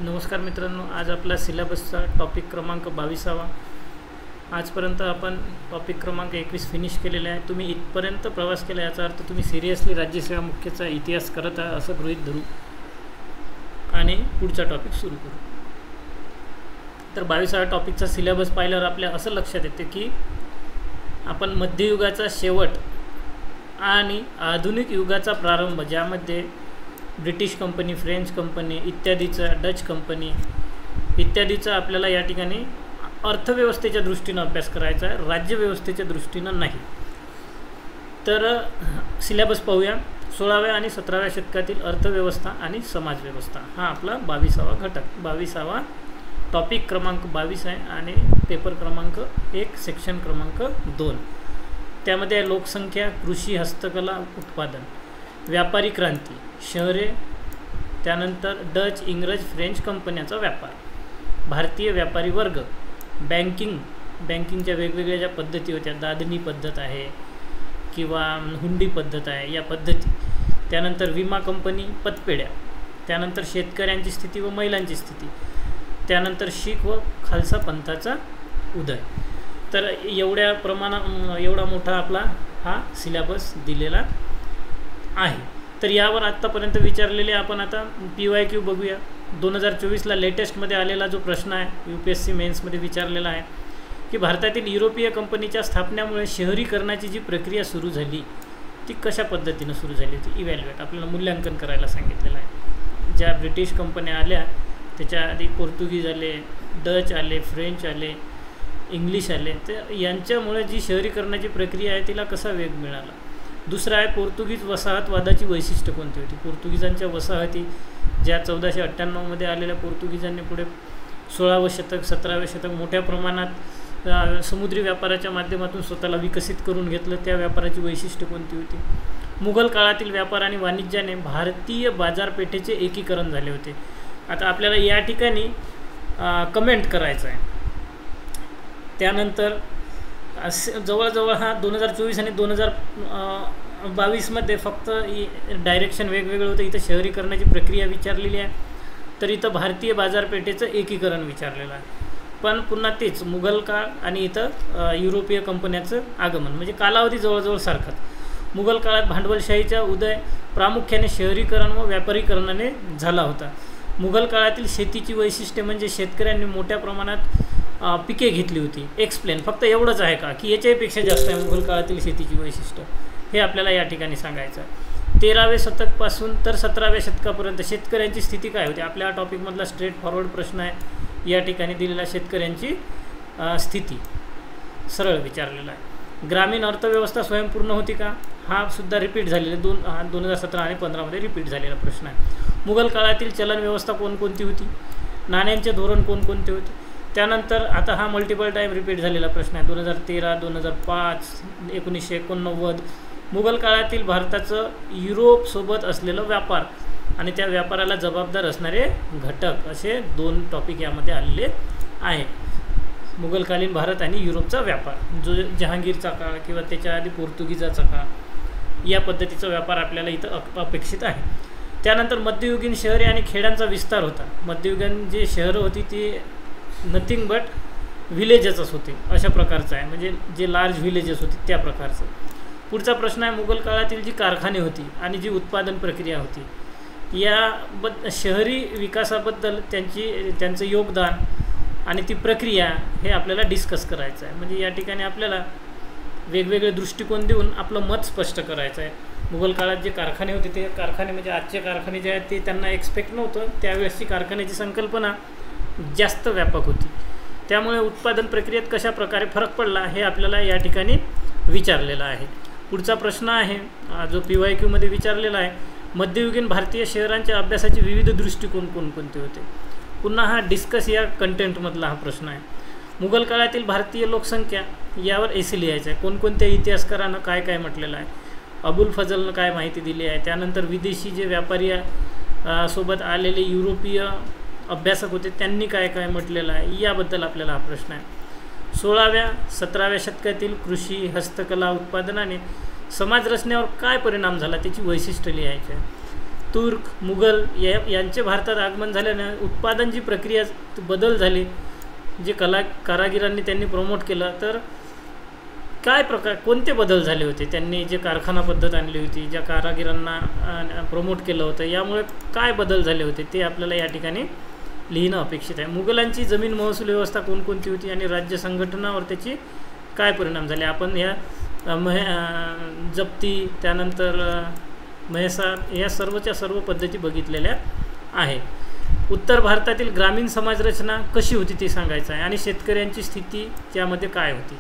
नमस्कार मित्रांनो, आज आपला सिलेबसचा टॉपिक क्रमांक 22वा। आजपर्यंत आपण टॉपिक क्रमांक 21 फिनिश केलेले आहे। तुम्ही इथपर्यंत प्रवास केला याचा अर्थ तुम्ही सिरियसली राज्यसेवा मुख्यचा इतिहास करत आहे असं गृहीत धरू आणि पुढचा टॉपिक सुरू करू। तर 22व्या टॉपिकचा सिलेबस पाहिल्यावर आपल्या असं लक्षात येते की आपण मध्ययुगाचा शेवट आणि आधुनिक युगाचा प्रारंभ, ज्यामध्ये ब्रिटिश कंपनी, फ्रेंच कंपनी इत्यादीचा, डच कंपनी इत्यादीचा आपल्याला या ठिकाणी अर्थव्यवस्थेच्या दृष्टीनं अभ्यास करायचा आहे, राज्यव्यवस्थेच्या दृष्टीनं नाही। तर सिलेबस पाहूया। 16व्या आणि 17व्या शतकातील अर्थव्यवस्था आणि समाजव्यवस्था हा आपला 22वा घटक, 22वा टॉपिक क्रमांक 22 आहे आणि पेपर क्रमांक 1 सेक्शन क्रमांक 2। त्यामध्ये लोकसंख्या, कृषी, हस्तकला, उत्पादन, व्यापारी क्रांती, शहरे, त्यानंतर डच, इंग्रज, फ्रेंच कंपन्यांचा व्यापार, भारतीय व्यापारी वर्ग, बँकिंगच्या वेगवेगळ्या ज्या पद्धती होत्या, दादनी पद्धत आहे किंवा हुंडी पद्धत आहे, या पद्धती, त्यानंतर विमा कंपनी, पतपेढ्या, त्यानंतर शेतकऱ्यांची स्थिती व महिलांची स्थिती, त्यानंतर शीख व खालसा पंथाचा उदय। तर एवढा मोठा आपला हा सिलेबस दिलेला आहे। तर यावर आत्तापर्यंत विचारलेले आपण आता PYQ बघूया। 2024ला लेटेस्टमध्ये आलेला जो प्रश्न आहे, UPSC मेन्समध्ये विचारलेला आहे की भारतातील युरोपीय कंपनीच्या स्थापनेमुळे शहरीकरणाची जी प्रक्रिया सुरू झाली ती कशा पद्धतीनं सुरू झाली होती, इव्हॅल्युएट, आपल्याला मूल्यांकन करायला सांगितलेलं आहे। ज्या ब्रिटिश कंपन्या आल्या त्याच्या आधी पोर्तुगीज आले, डच आले, फ्रेंच आले, इंग्लिश आले, तर यांच्यामुळे जी शहरीकरणाची प्रक्रिया आहे तिला कसा वेग मिळाला। दुसरा आहे पोर्तुगीज वसाहतवादाची वैशिष्ट्य कोणती होती। पोर्तुगीजांच्या वसाहती ज्या 1498मध्ये आलेल्या पोर्तुगीजांनी पुढे 16वे शतक, 17वे शतक मोठ्या प्रमाणात समुद्री व्यापाराच्या माध्यमातून स्वतःला विकसित करून घेतलं, त्या व्यापाराची वैशिष्ट्य कोणती होती। मुघल काळातील व्यापार आणि वाणिज्याने भारतीय बाजारपेठेचे एकीकरण झाले होते। आता आपल्याला या ठिकाणी कमेंट करायचं आहे। त्यानंतर जवळजवळ हा 2024 आणि 2022मध्ये फक्त डायरेक्शन वेगवेगळं होतं। इथं शहरीकरणाची प्रक्रिया विचारलेली आहे, तर इथं भारतीय बाजारपेठेचं एकीकरण विचारलेलं आहे। पण पुन्हा तेच मुघल काळ आणि इथं युरोपीय कंपन्याचं आगमन, म्हणजे कालावधी जवळजवळ सारखाच। मुघल काळात भांडवलशाहीचा उदय प्रामुख्याने शहरीकरण व व्यापारीकरणाने झाला होता। मुघल काळातील शेतीची वैशिष्ट्ये म्हणजे शेतकऱ्यांनी मोठ्या प्रमाणात पिके घेतली होती। एक्सप्लेन, फक्त एवढंच आहे का की याच्यापेक्षा जास्त आहे मुघल काळातील शेतीची वैशिष्ट्य, हे आपल्याला या ठिकाणी सांगायचं आहे। 13वे शतकपासून तर 17व्या शतकापर्यंत शेतकऱ्यांची स्थिती काय होती, आपल्या टॉपिकमधला स्ट्रेट फॉरवर्ड प्रश्न आहे। या ठिकाणी दिलेला शेतकऱ्यांची स्थिती सरळ विचारलेला आहे। ग्रामीण अर्थव्यवस्था स्वयंपूर्ण होती का, हा सुद्धा रिपीट झालेला 2017 आणि 15मध्ये रिपीट झालेला प्रश्न आहे। मुघल काळातील चलन व्यवस्था कोणकोणती होती, नाण्यांचे धोरण कोणकोणते होते। त्यानंतर आता हा मल्टिपल टाईम रिपीट झालेला प्रश्न आहे, 2013, 2005, 1989। मुघल काळातील भारताचं युरोपसोबत असलेलं व्यापार आणि त्या व्यापाराला जबाबदार असणारे घटक, असे 2 टॉपिक यामध्ये आलेले आहेत। मुघलकालीन भारत आणि युरोपचा व्यापार, जो जहांगीरचा काळ किंवा त्याच्या आधी पोर्तुगीजाचा काळ, या पद्धतीचा व्यापार आपल्याला इथं अपेक्षित आहे। त्यानंतर मध्ययुगीन शहरे आणि खेड्यांचा विस्तार होता। मध्ययुगीन जे शहरं होती ती नथिंग बट व्हिलेजेसच होते, अशा प्रकारचं आहे, म्हणजे जे लार्ज व्हिलेजेस होते त्या प्रकारचं। पुढचा प्रश्न आहे मुघल काळातील जी कारखाने होती आणि जी उत्पादन प्रक्रिया होती, शहरी विकासाबद्दल त्यांचं योगदान आणि ती प्रक्रिया हे आपल्याला डिस्कस करायचं आहे। म्हणजे या ठिकाणी आपल्याला वेगवेगळे दृष्टिकोन देऊन आपलं मत स्पष्ट करायचं आहे। मुघल काळात जे कारखाने होते ते कारखाने म्हणजे आजचे कारखाने जे आहेत ते त्यांना एक्सपेक्ट नव्हतं, त्यावेळेसची कारखान्याची संकल्पना जास्त व्यापक होती, त्यामुळे उत्पादन प्रक्रियेत कशा प्रकारे फरक पडला हे आपल्याला या ठिकाणी विचारलेलं आहे। पुढचा प्रश्न आहे जो PYQमध्ये विचारलेला आहे, मध्ययुगीन भारतीय शहरांच्या अभ्यासाचे विविध दृष्टिकोन कोणकोणते होते। पुन्हा हा डिस्कस या कंटेंटमधला हा प्रश्न आहे। मुघल काळातील भारतीय लोकसंख्या यावर एसे लिहायचं आहे, कोणकोणत्या इतिहासकारानं काय काय म्हटलेलं आहे, अबुल फजलनं काय माहिती दिली आहे, त्यानंतर विदेशी जे व्यापारी सोबत आलेले युरोपीय अभ्यासक होते त्यांनी काय काय म्हटलेलं आहे, याबद्दल आपल्याला हा प्रश्न आहे। 16व्या 17व्या शतकातील कृषी, हस्तकला, उत्पादनाने समाज रचनेवर काय परिणाम झाला त्याची वैशिष्ट्ये लिहायची आहे। तुर्क, मुघल यांचे भारतात आगमन झाल्याने उत्पादन जी प्रक्रिया बदल झाले, जे कारागिरांनी त्यांनी प्रमोट केलं, तर काय कोणते बदल झाले होते? त्यांनी जे कारखाना पद्धत आणली होती, ज्या कारागिरांना प्रमोट केलं होतं, यामुळे काय बदल झाले होते ते आपल्याला या ठिकाणी लिहिणं अपेक्षित आहे. मुघलांची जमीन महसूल व्यवस्था कोणकोणती होती आणि राज्य संघटनावर त्याची काय परिणाम झाले? आपण ह्या जप्ती, त्यानंतर म्हैसार, या सर्वच्या सर्व पद्धती बघितलेल्या आहे. उत्तर भारतातील ग्रामीण समाजरचना कशी होती ते सांगायचं आहे आणि शेतकऱ्यांची स्थिती त्यामध्ये काय होती.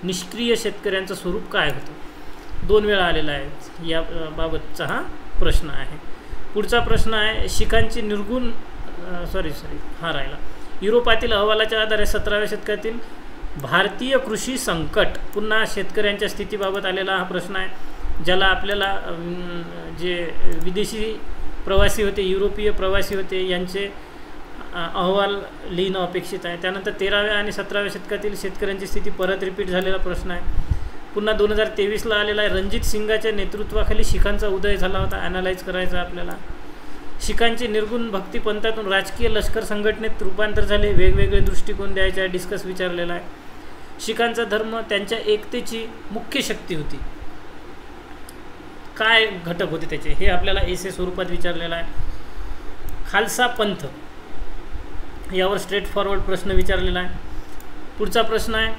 निष्क्रिय शेतकऱ्यांचं स्वरूप काय होतं? 2 वेळा आलेला आहे या बाबतचा हा प्रश्न आहे. पुढचा प्रश्न आहे शिखांची निर्गुण हा राहिला. युरोपातील अहवालाच्या आधारे 17व्या शतकातील भारतीय कृषी संकट, पुन्हा शेतकऱ्यांच्या स्थितीबाबत आलेला हा प्रश्न आहे, ज्याला आपल्याला जे विदेशी प्रवासी होते, युरोपीय प्रवासी होते, यांचे अहवाल लिहिणं अपेक्षित आहे. त्यानंतर 13व्या आणि 17व्या शतकातील शेतकऱ्यांची स्थिती परत रिपीट झालेला प्रश्न आहे. पुन्हा 2023ला आलेला आहे. रणजित सिंगाच्या नेतृत्वाखाली शिखांचा उदय झाला होता, ॲनालाइज करायचा आपल्याला. शिखांची निर्गुण भक्ती पंथातून राजकीय लष्कर संघटनेत रूपांतर झाले, वेगवेगळे दृष्टिकोन द्यायचे डिस्कस विचारलेला आहे. शिखांचा धर्म त्यांच्या एकतेची मुख्य शक्ती होती. काय घटक होते त्याचे हे आपल्याला एसे स्वरूपात विचारलेलं आहे. खालसा पंथ यावर स्ट्रेट फॉरवर्ड प्रश्न विचारलेला आहे. पुढचा प्रश्न आहे,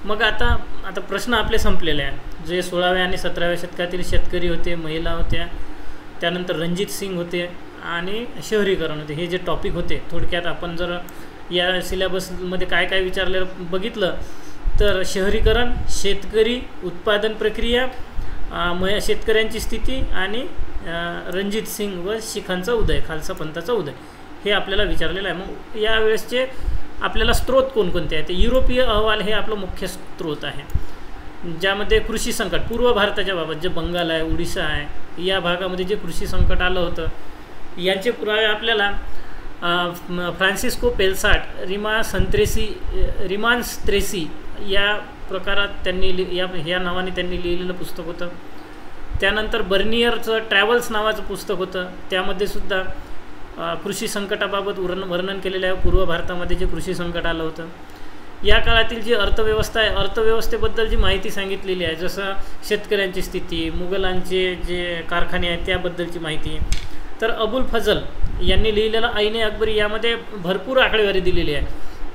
मग आता प्रश्न आपले संपलेले आहे. जे 16व्या आणि 17व्या शतकातील शेतकरी होते, महिला होत्या, त्यानंतर रणजित सिंग होते आणि शहरीकरण होते, हे जे टॉपिक होते. थोडक्यात आपण जर या सिलेबसमध्ये काय काय विचारलेलं बघितलं तर शहरीकरण, शेतकरी, उत्पादन प्रक्रिया, शेतकऱ्यांची स्थिती आणि रणजित सिंग व शिखांचा उदय, खालसा पंथाचा उदय, हे आपल्याला विचारलेलं आहे. मग यावेळेसचे आपल्याला स्रोत कोणकोणते आहेत? युरोपीय अहवाल हे आपलं मुख्य स्रोत आहे, ज्यामध्ये कृषी संकट पूर्व भारताच्या बाबत, जे बंगाल आहे, उडिसा आहे, या भागामध्ये जे कृषी संकट आलं होतं, यांचे पुरावे आपल्याला फ्रान्सिस्को पेल्साट, रिमान स्त्रेसी या प्रकारात त्यांनी ह्या नावाने त्यांनी लिहिलेलं पुस्तक होतं. त्यानंतर बर्नियरचं ट्रॅव्हल्स नावाचं पुस्तक होतं, त्यामध्ये सुद्धा कृषी संकटाबाबत वर्णन केलेलं आहे. पूर्व भारतामध्ये जे कृषी संकट आलं होतं, या काळातील जी अर्थव्यवस्था आहे, अर्थव्यवस्थेबद्दल जी माहिती सांगितलेली आहे, जसं शेतकऱ्यांची स्थिती, मुघलांचे जे कारखाने आहेत त्याबद्दलची माहिती. तर अबुल फजल यांनी लिहिलेला ऐने अकबरी, यामध्ये भरपूर आकडेवारी दिलेली आहे.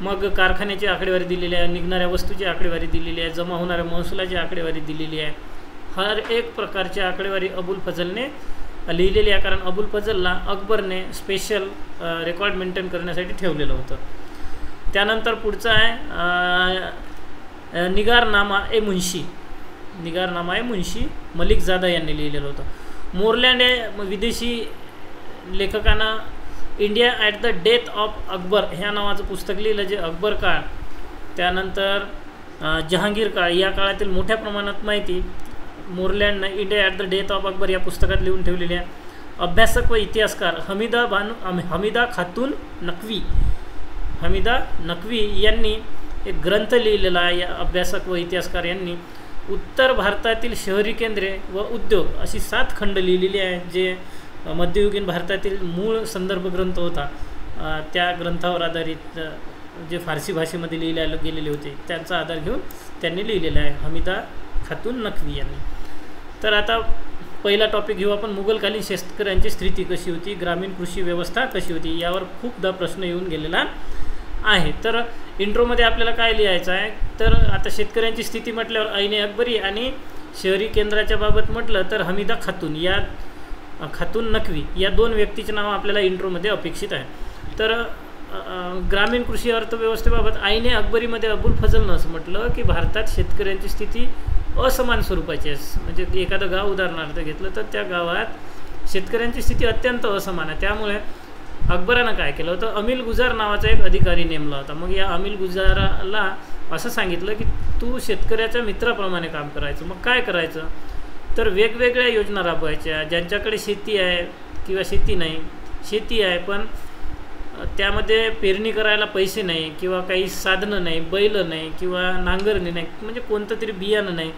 मग कारखान्याची आकडेवारी दिलेली आहे, निघणाऱ्या वस्तूची आकडेवारी दिलेली आहे, जमा होणाऱ्या महसुलाची आकडेवारी दिलेली आहे. हर एक प्रकारची आकडेवारी अबुल फजलने लिहिलेली आहे, कारण अबुल फजलला अकबरने स्पेशल रेकॉर्ड मेंटेन करण्यासाठी ठेवलेलं होतं. त्यानंतर पुढचा आहे निगारनामा ए मुन्शी, मलिकजादा यांनी लिहिलेलं होतं. मोरलँड या विदेशी लेखकांना India at the death of Akbar ह्या नावाचं पुस्तक लिहिलं, जे अकबर काळ, त्यानंतर जहांगीर काळ, या काळातील मोठ्या प्रमाणात माहिती मोरलँडनं India at the death of Akbar या पुस्तकात लिहून ठेवलेली आहे. अभ्यासक व इतिहासकार हमीदा खातून नक्वी यांनी एक ग्रंथ लिहिलेला आहे. या अभ्यासक व इतिहासकार यांनी उत्तर भारतातील शहरी केंद्रे व उद्योग अशी 7 खंड लिहिलेली आहे, जे मध्ययुगीन भारतातील मूळ संदर्भ ग्रंथ होता. त्या ग्रंथावर आधारित जे फारसी भाषेमध्ये लिहिले गेलेले होते त्यांचा आधार घेऊन त्यांनी लिहिलेलं आहे, हमीदा खातून नक्वी यांनी. तर आता पहिला टॉपिक घेऊ आपण, मुघलकालीन शेतकऱ्यांची स्थिती कशी होती, ग्रामीण कृषी व्यवस्था कशी होती, यावर खूपदा प्रश्न येऊन गेलेला आहे. तर इंट्रोमध्ये आपल्याला काय लिहायचं आहे, तर आता शेतकऱ्यांची स्थिती म्हटल्यावर ऐने अकबरी आणि शहरी केंद्राच्या बाबत म्हटलं तर हमीदा खातून नक्वी या 2 व्यक्तीचे नाव आपल्याला इंट्रोमध्ये अपेक्षित आहे. तर ग्रामीण कृषी अर्थव्यवस्थेबाबत ऐने अकबरीमध्ये अबुल फजलनं असं म्हटलं की भारतात शेतकऱ्यांची स्थिती असमान स्वरूपाची आहे. म्हणजे एखादं गाव उदाहरणार्थ घेतलं तर त्या गावात शेतकऱ्यांची स्थिती अत्यंत असमान आहे. त्यामुळे अकबरानं काय केलं होतं, अमील गुजार नावाचा एक अधिकारी नेमला होता. मग या अमील गुजाराला असं सांगितलं की तू शेतकऱ्याच्या मित्राप्रमाणे काम करायचं. मग काय करायचं, तर वेगवेगळ्या योजना राबवायच्या. ज्यांच्याकडे शेती आहे किंवा शेती नाही, शेती आहे पण त्यामध्ये पेरणी करायला पैसे नाही किंवा काही साधनं नाही, बैल नाही किंवा नांगरणी नाही, म्हणजे कोणतं तरी बियाणं नाही,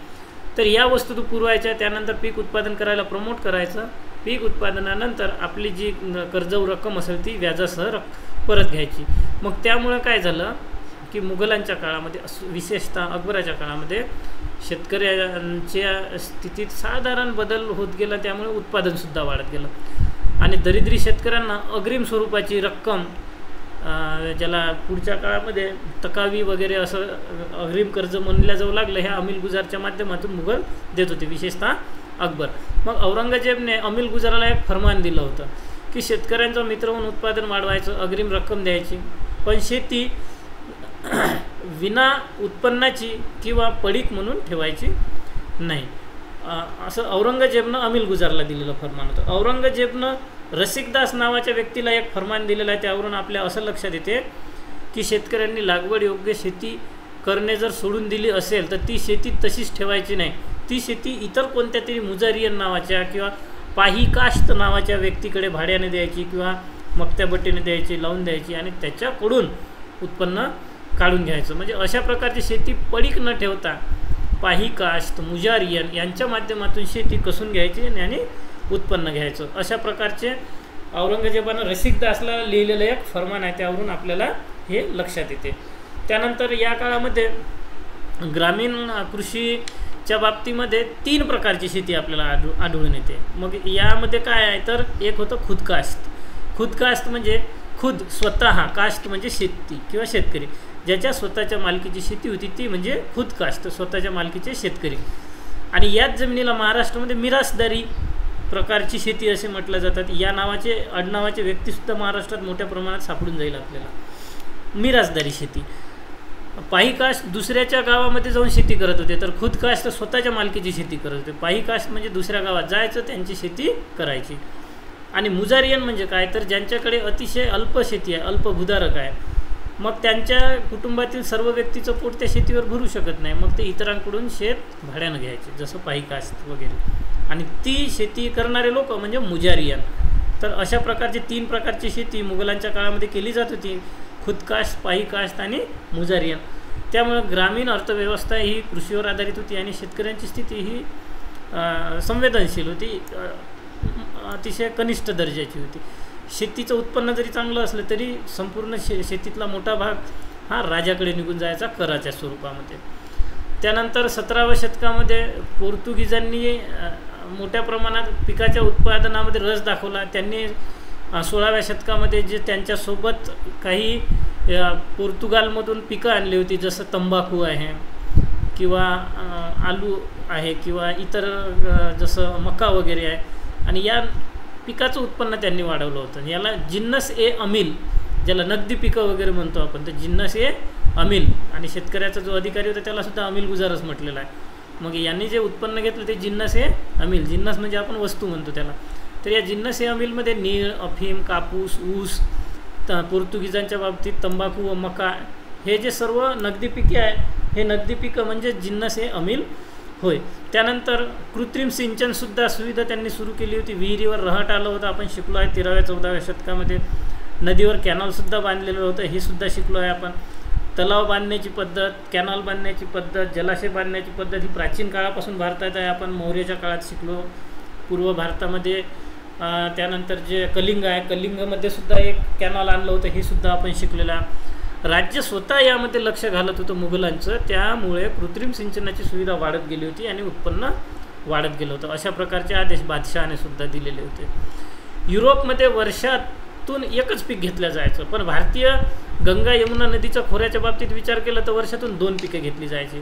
तर या वस्तू तू पुरवायच्या. त्यानंतर पीक उत्पादन करायला प्रमोट करायचं पीक उत्पादनानंतर आपली जी कर्जाऊ रक्कम असेल ती व्याजासह परत घ्यायची. मग त्यामुळं काय झालं की मुघलांच्या काळामध्ये विशेषतः अकबराच्या काळामध्ये शेतकऱ्यांच्या स्थितीत साधारण बदल होत गेला. त्यामुळे उत्पादनसुद्धा वाढत गेलं आणि दरिद्री शेतकऱ्यांना अग्रिम स्वरूपाची रक्कम, ज्याला पुढच्या काळामध्ये तकावी वगैरे असं अग्रिम कर्ज म्हणल्या जाऊ लागलं, ह्या अमील गुजारच्या माध्यमातून मुघल देत होते, विशेषतः अकबर. मग औरंगजेबने अमील गुजाराला एक फरमान दिलं होतं की शेतकऱ्यांचा मित्र म्हणून उत्पादन वाढवायचं, अग्रिम रक्कम द्यायची, पण शेती विना उत्पन्नाची किंवा पडीक म्हणून ठेवायची नाही, असं औरंगजेबनं अमील गुजारला दिलेलं फरमान होतं. औरंगजेबनं रसिकदास नावाच्या व्यक्तीला एक फरमान दिलेलं आहे. त्यावरून आपल्या असं लक्षात येते की शेतकऱ्यांनी लागवड योग्य शेती करणे जर सोडून दिली असेल तर ती शेती तशीच ठेवायची नाही. ती शेती इतर कोणत्या तरी मुजारियन नावाच्या किंवा पाही कास्त नावाच्या व्यक्तीकडे भाड्याने द्यायची किंवा मक्त्याबट्टीने द्यायची, लावून द्यायची आणि त्याच्याकडून उत्पन्न काढून घ्यायचं. म्हणजे अशा प्रकारची शेती पडीक न ठेवता पाही कास्ट, मुजारियन यांच्या माध्यमातून शेती कसून घ्यायची आणि उत्पन्न घ्यायचं. अशा प्रकारचे औरंगजेबानं रसिकदासला लिहिलेलं एक फरमान आहे. त्यावरून आपल्याला हे लक्षात येते. त्यानंतर या काळामध्ये ग्रामीण कृषीच्या बाबतीमध्ये 3 प्रकारची शेती आपल्याला आढळून येते. मग यामध्ये काय आहे तर एक होतं खुदकास्ट. खुदकास्ट म्हणजे खुद, स्वतः, कास्ट म्हणजे शेती किंवा शेतकरी, ज्याच्या स्वतःच्या मालकीची शेती होती ती म्हणजे खुदकास्ट, स्वतःच्या मालकीचे शेतकरी. आणि याच जमिनीला महाराष्ट्रामध्ये मिरासदारी प्रकारची शेती असे म्हटलं जातात. या नावाचे आडनावाचे व्यक्तीसुद्धा महाराष्ट्रात मोठ्या प्रमाणात सापडून जाईल आपल्याला. मिरासदारी शेती. पाही कास्ट दुसऱ्याच्या गावामध्ये जाऊन शेती करत होते, तर खुदकास्ट स्वतःच्या मालकीची शेती करत होते. पाही कास्ट म्हणजे दुसऱ्या गावात जायचं, त्यांची शेती करायची. आणि मुजारियन म्हणजे काय तर ज्यांच्याकडे अतिशय अल्प शेती आहे, अल्पभूधारक आहे, मग त्यांच्या कुटुंबातील सर्व व्यक्तीचं पोट त्या शेतीवर भरू शकत नाही, मग ते इतरांकडून शेत भाड्यानं घ्यायचे, जसं पाही कास्ट वगैरे. आणि ती शेती करणारे लोक म्हणजे मुजारियन. तर अशा प्रकारची 3 प्रकारची शेती मुघलांच्या काळामध्ये केली जात होती, खुदकास्ट, पाही कास्ट आणि मुजारियन. त्यामुळं ग्रामीण अर्थव्यवस्था ही कृषीवर आधारित होती आणि शेतकऱ्यांची स्थिती ही संवेदनशील होती, अतिशय कनिष्ठ दर्जाची होती. शेतीचं उत्पन्न जरी चांगलं असलं तरी संपूर्ण शेतीतला मोठा भाग हा राजाकडे निघून जायचा कराच्या स्वरूपामध्ये. त्यानंतर 17व्या शतकामध्ये पोर्तुगीजांनी मोठ्या प्रमाणात पिकाच्या उत्पादनामध्ये रस दाखवला. त्यांनी 16व्या शतकामध्ये जे त्यांच्यासोबत काही पोर्तुगालमधून पिकं आणली होती, जसं तंबाखू आहे किंवा आलू आहे किंवा इतर जसं मका वगैरे आहे, आणि या पिकाचं उत्पन्न त्यांनी वाढवलं होतं. याला जिन्नस ए अमील, ज्याला नगदी पिकं वगैरे म्हणतो आपण, तर जिन्नस ए अमील, आणि शेतकऱ्याचा जो अधिकारी होता त्यालासुद्धा अमील गुजारच म्हटलेला आहे. मग यांनी जे उत्पन्न घेतलं ते जिन्नस ए अमील, जिन्नस म्हणजे आपण वस्तू म्हणतो त्याला. तर या जिन्नस ए अमीलमध्ये नीळ, अफीम, कापूस, ऊस, पोर्तुगीजांच्या बाबतीत तंबाखू व मका, हे जे सर्व नगदी पिके आहे, हे नगदी पिकं म्हणजे जिन्नस ए अमील होय. त्यानंतर कृत्रिम सिंचनसुद्धा सुविधा त्यांनी सुरू केली होती. विहिरीवर रहट आलं होतं, आपण शिकलो आहे 13व्या-14व्या शतकामध्ये. नदीवर कॅनॉलसुद्धा बांधलेलं होतं, हे सुद्धा शिकलो आहे आपण. तलाव बांधण्याची पद्धत, कॅनॉल बांधण्याची पद्धत, जलाशय बांधण्याची पद्धत ही प्राचीन काळापासून भारतात आहे. आपण मौर्याच्या काळात शिकलो, पूर्व भारतामध्ये. त्यानंतर जे कलिंग आहे, कलिंगमध्ये सुद्धा एक कॅनॉल आणलं होतं, हे सुद्धा आपण शिकलेलं आहे. राज्य स्वतः यामध्ये लक्ष घालत होतं मुघलांचं, त्यामुळे कृत्रिम सिंचनाची सुविधा वाढत गेली होती आणि उत्पन्न वाढत गेलं होतं. अशा प्रकारचे आदेश बादशहाने सुद्धा दिलेले होते. युरोपमध्ये वर्षातून एकच पीक घेतलं जायचं, पण भारतीय गंगा यमुना नदीच्या खोऱ्याच्या बाबतीत विचार केला तर वर्षातून 2 पिके घेतली जायची.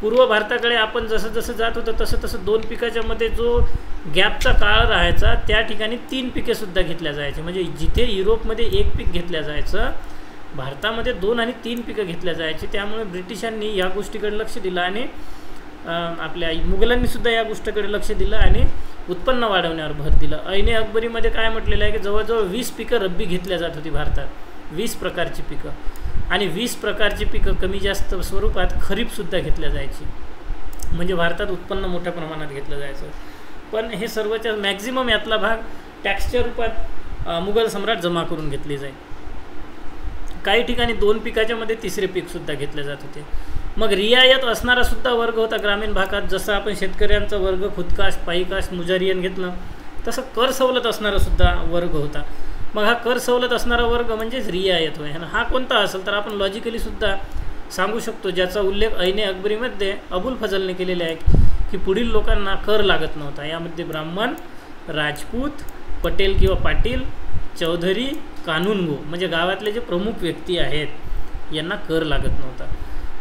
पूर्व भारताकडे आपण जसं जसं जात होतं तसं तसं 2 पिकाच्या मध्ये जो गॅपचा काळ राहायचा, त्या ठिकाणी 3 पिकेसुद्धा घेतल्या जायची. म्हणजे जिथे युरोपमध्ये 1 पीक घेतलं जायचं, भारतामध्ये 2 आणि 3 पिकं घेतल्या जायची. त्यामुळे ब्रिटिशांनी या गोष्टीकडे लक्ष दिलं आणि आपल्या मुघलांनीसुद्धा या गोष्टीकडे लक्ष दिलं आणि उत्पन्न वाढवण्यावर भर दिलं. ऐने अकबरीमध्ये काय म्हटलेलं आहे की जवळजवळ 20 पिकं रब्बी घेतल्या जात होती भारतात, 20 प्रकारची पिकं, आणि 20 प्रकारची पिकं कमी जास्त स्वरूपात खरीपसुद्धा घेतल्या जायची. म्हणजे भारतात उत्पन्न मोठ्या प्रमाणात घेतलं जायचं. पण हे सर्वच्या मॅक्झिमम यातला भाग टॅक्सच्या रूपात मुघल सम्राट जमा करून घेतले जाईल. काही ठिकाणी 2 पिकाच्या मध्ये 3रे पीकसुद्धा घेतले जात होते. मग रियायत असणारा सुद्धा वर्ग होता ग्रामीण भागात. जसं आपण शेतकऱ्यांचा वर्ग खुदकास्ट, पाईकास्ट, मुजारियन घेतलं, तसं कर सवलत असणारा सुद्धा वर्ग होता. मग हा कर सवलत असणारा वर्ग म्हणजेच रियायत होय. हा कोणता असेल तर आपण लॉजिकली सुद्धा सांगू शकतो, ज्याचा उल्लेख ऐने अकबरीमध्ये अबुल फजलने केलेला आहे की पुढील लोकांना कर लागत नव्हता. यामध्ये ब्राह्मण, राजपूत, पटेल किंवा पाटील, चौधरी, कानूनगो म्हणजे गावातले जे प्रमुख व्यक्ती आहेत यांना कर लागत नव्हता.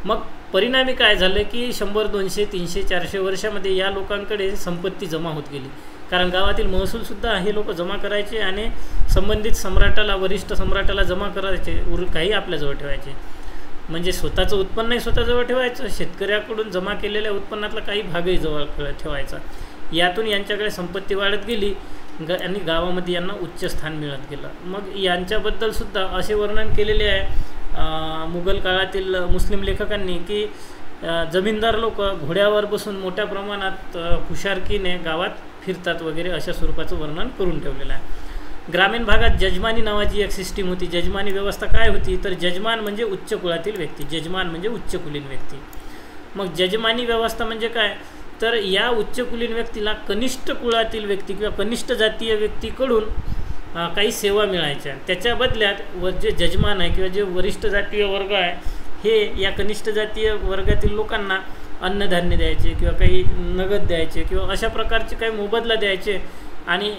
मग परिणामी काय झालं की 100, 200, 300, 400 वर्षामध्ये या लोकांकडे संपत्ती जमा होत गेली. कारण गावातील महसूलसुद्धा हे लोक जमा करायचे आणि संबंधित सम्राटाला, वरिष्ठ सम्राटाला जमा करायचे, काही आपल्याजवळ ठेवायचे. म्हणजे स्वतःचं उत्पन्नही स्वतःजवळ ठेवायचं, शेतकऱ्याकडून जमा केलेल्या उत्पन्नातला काही भागही जवळ ठेवायचा. यातून यांच्याकडे संपत्ती वाढत गेली आणि गावामध्ये यांना उच्च स्थान मिळत गेलं. मग यांच्याबद्दलसुद्धा असे वर्णन केलेले आहे मुघल काळातील मुस्लिम लेखकांनी की जमीनदार लोक घोड्यावर बसून मोठ्या प्रमाणात हुशारकीने गावात फिरतात वगैरे अशा स्वरूपाचं वर्णन करून ठेवलेलं आहे. ग्रामीण भागात जजमानी नावाची एक सिस्टीम होती. जजमानी व्यवस्था काय होती तर जजमान म्हणजे उच्च कुळातील व्यक्ती, जजमान म्हणजे उच्चकुलीन व्यक्ती. मग जजमानी व्यवस्था म्हणजे काय तर या उच्चकुलीन व्यक्तीला कनिष्ठ कुळातील व्यक्ती किंवा कनिष्ठ जातीय व्यक्तीकडून काही सेवा मिळायच्या. त्याच्या बदल्यात जे जजमान आहे किंवा जे वरिष्ठ जातीय वर्ग आहे हे या कनिष्ठ जातीय वर्गातील लोकांना अन्नधान्य द्यायचे किंवा काही नगद द्यायचे किंवा अशा प्रकारचे काही मोबदला द्यायचे आणि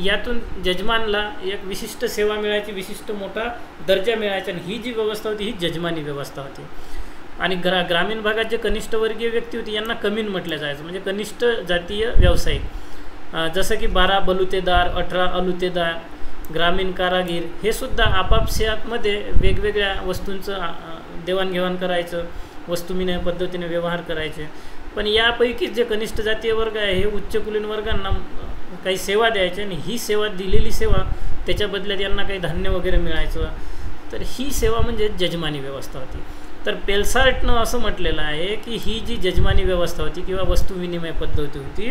यातून जजमानला एक विशिष्ट सेवा मिळायची, विशिष्ट मोठा दर्जा मिळायचा. आणि ही जी व्यवस्था होती ही जजमानी व्यवस्था होती. आणि ग्रामीण भागात जे कनिष्ठवर्गीय व्यक्ती होती यांना कमीन म्हटलं जायचं, म्हणजे कनिष्ठ जातीय व्यावसायिक. जसं की 12 बलुतेदार, 18 अलुतेदार, ग्रामीण कारागीर हे सुद्धा आपापसातमध्ये वेगवेगळ्या वस्तूंचं देवाणघेवाण करायचं, वस्तुविनिमय पद्धतीने व्यवहार करायचे. पण यापैकी जे कनिष्ठ जातीय वर्ग आहे हे उच्चकुलीन वर्गांना काही सेवा द्यायचे आणि ही सेवा, दिलेली सेवा त्याच्या बदल्यात यांना काही धान्य वगैरे मिळायचं. तर ही सेवा म्हणजे जजमानी व्यवस्था होती. तर पेल्सार्टनं असं म्हटलेलं आहे की ही जी जजमानी व्यवस्था होती किंवा वस्तुविनिमय पद्धती होती,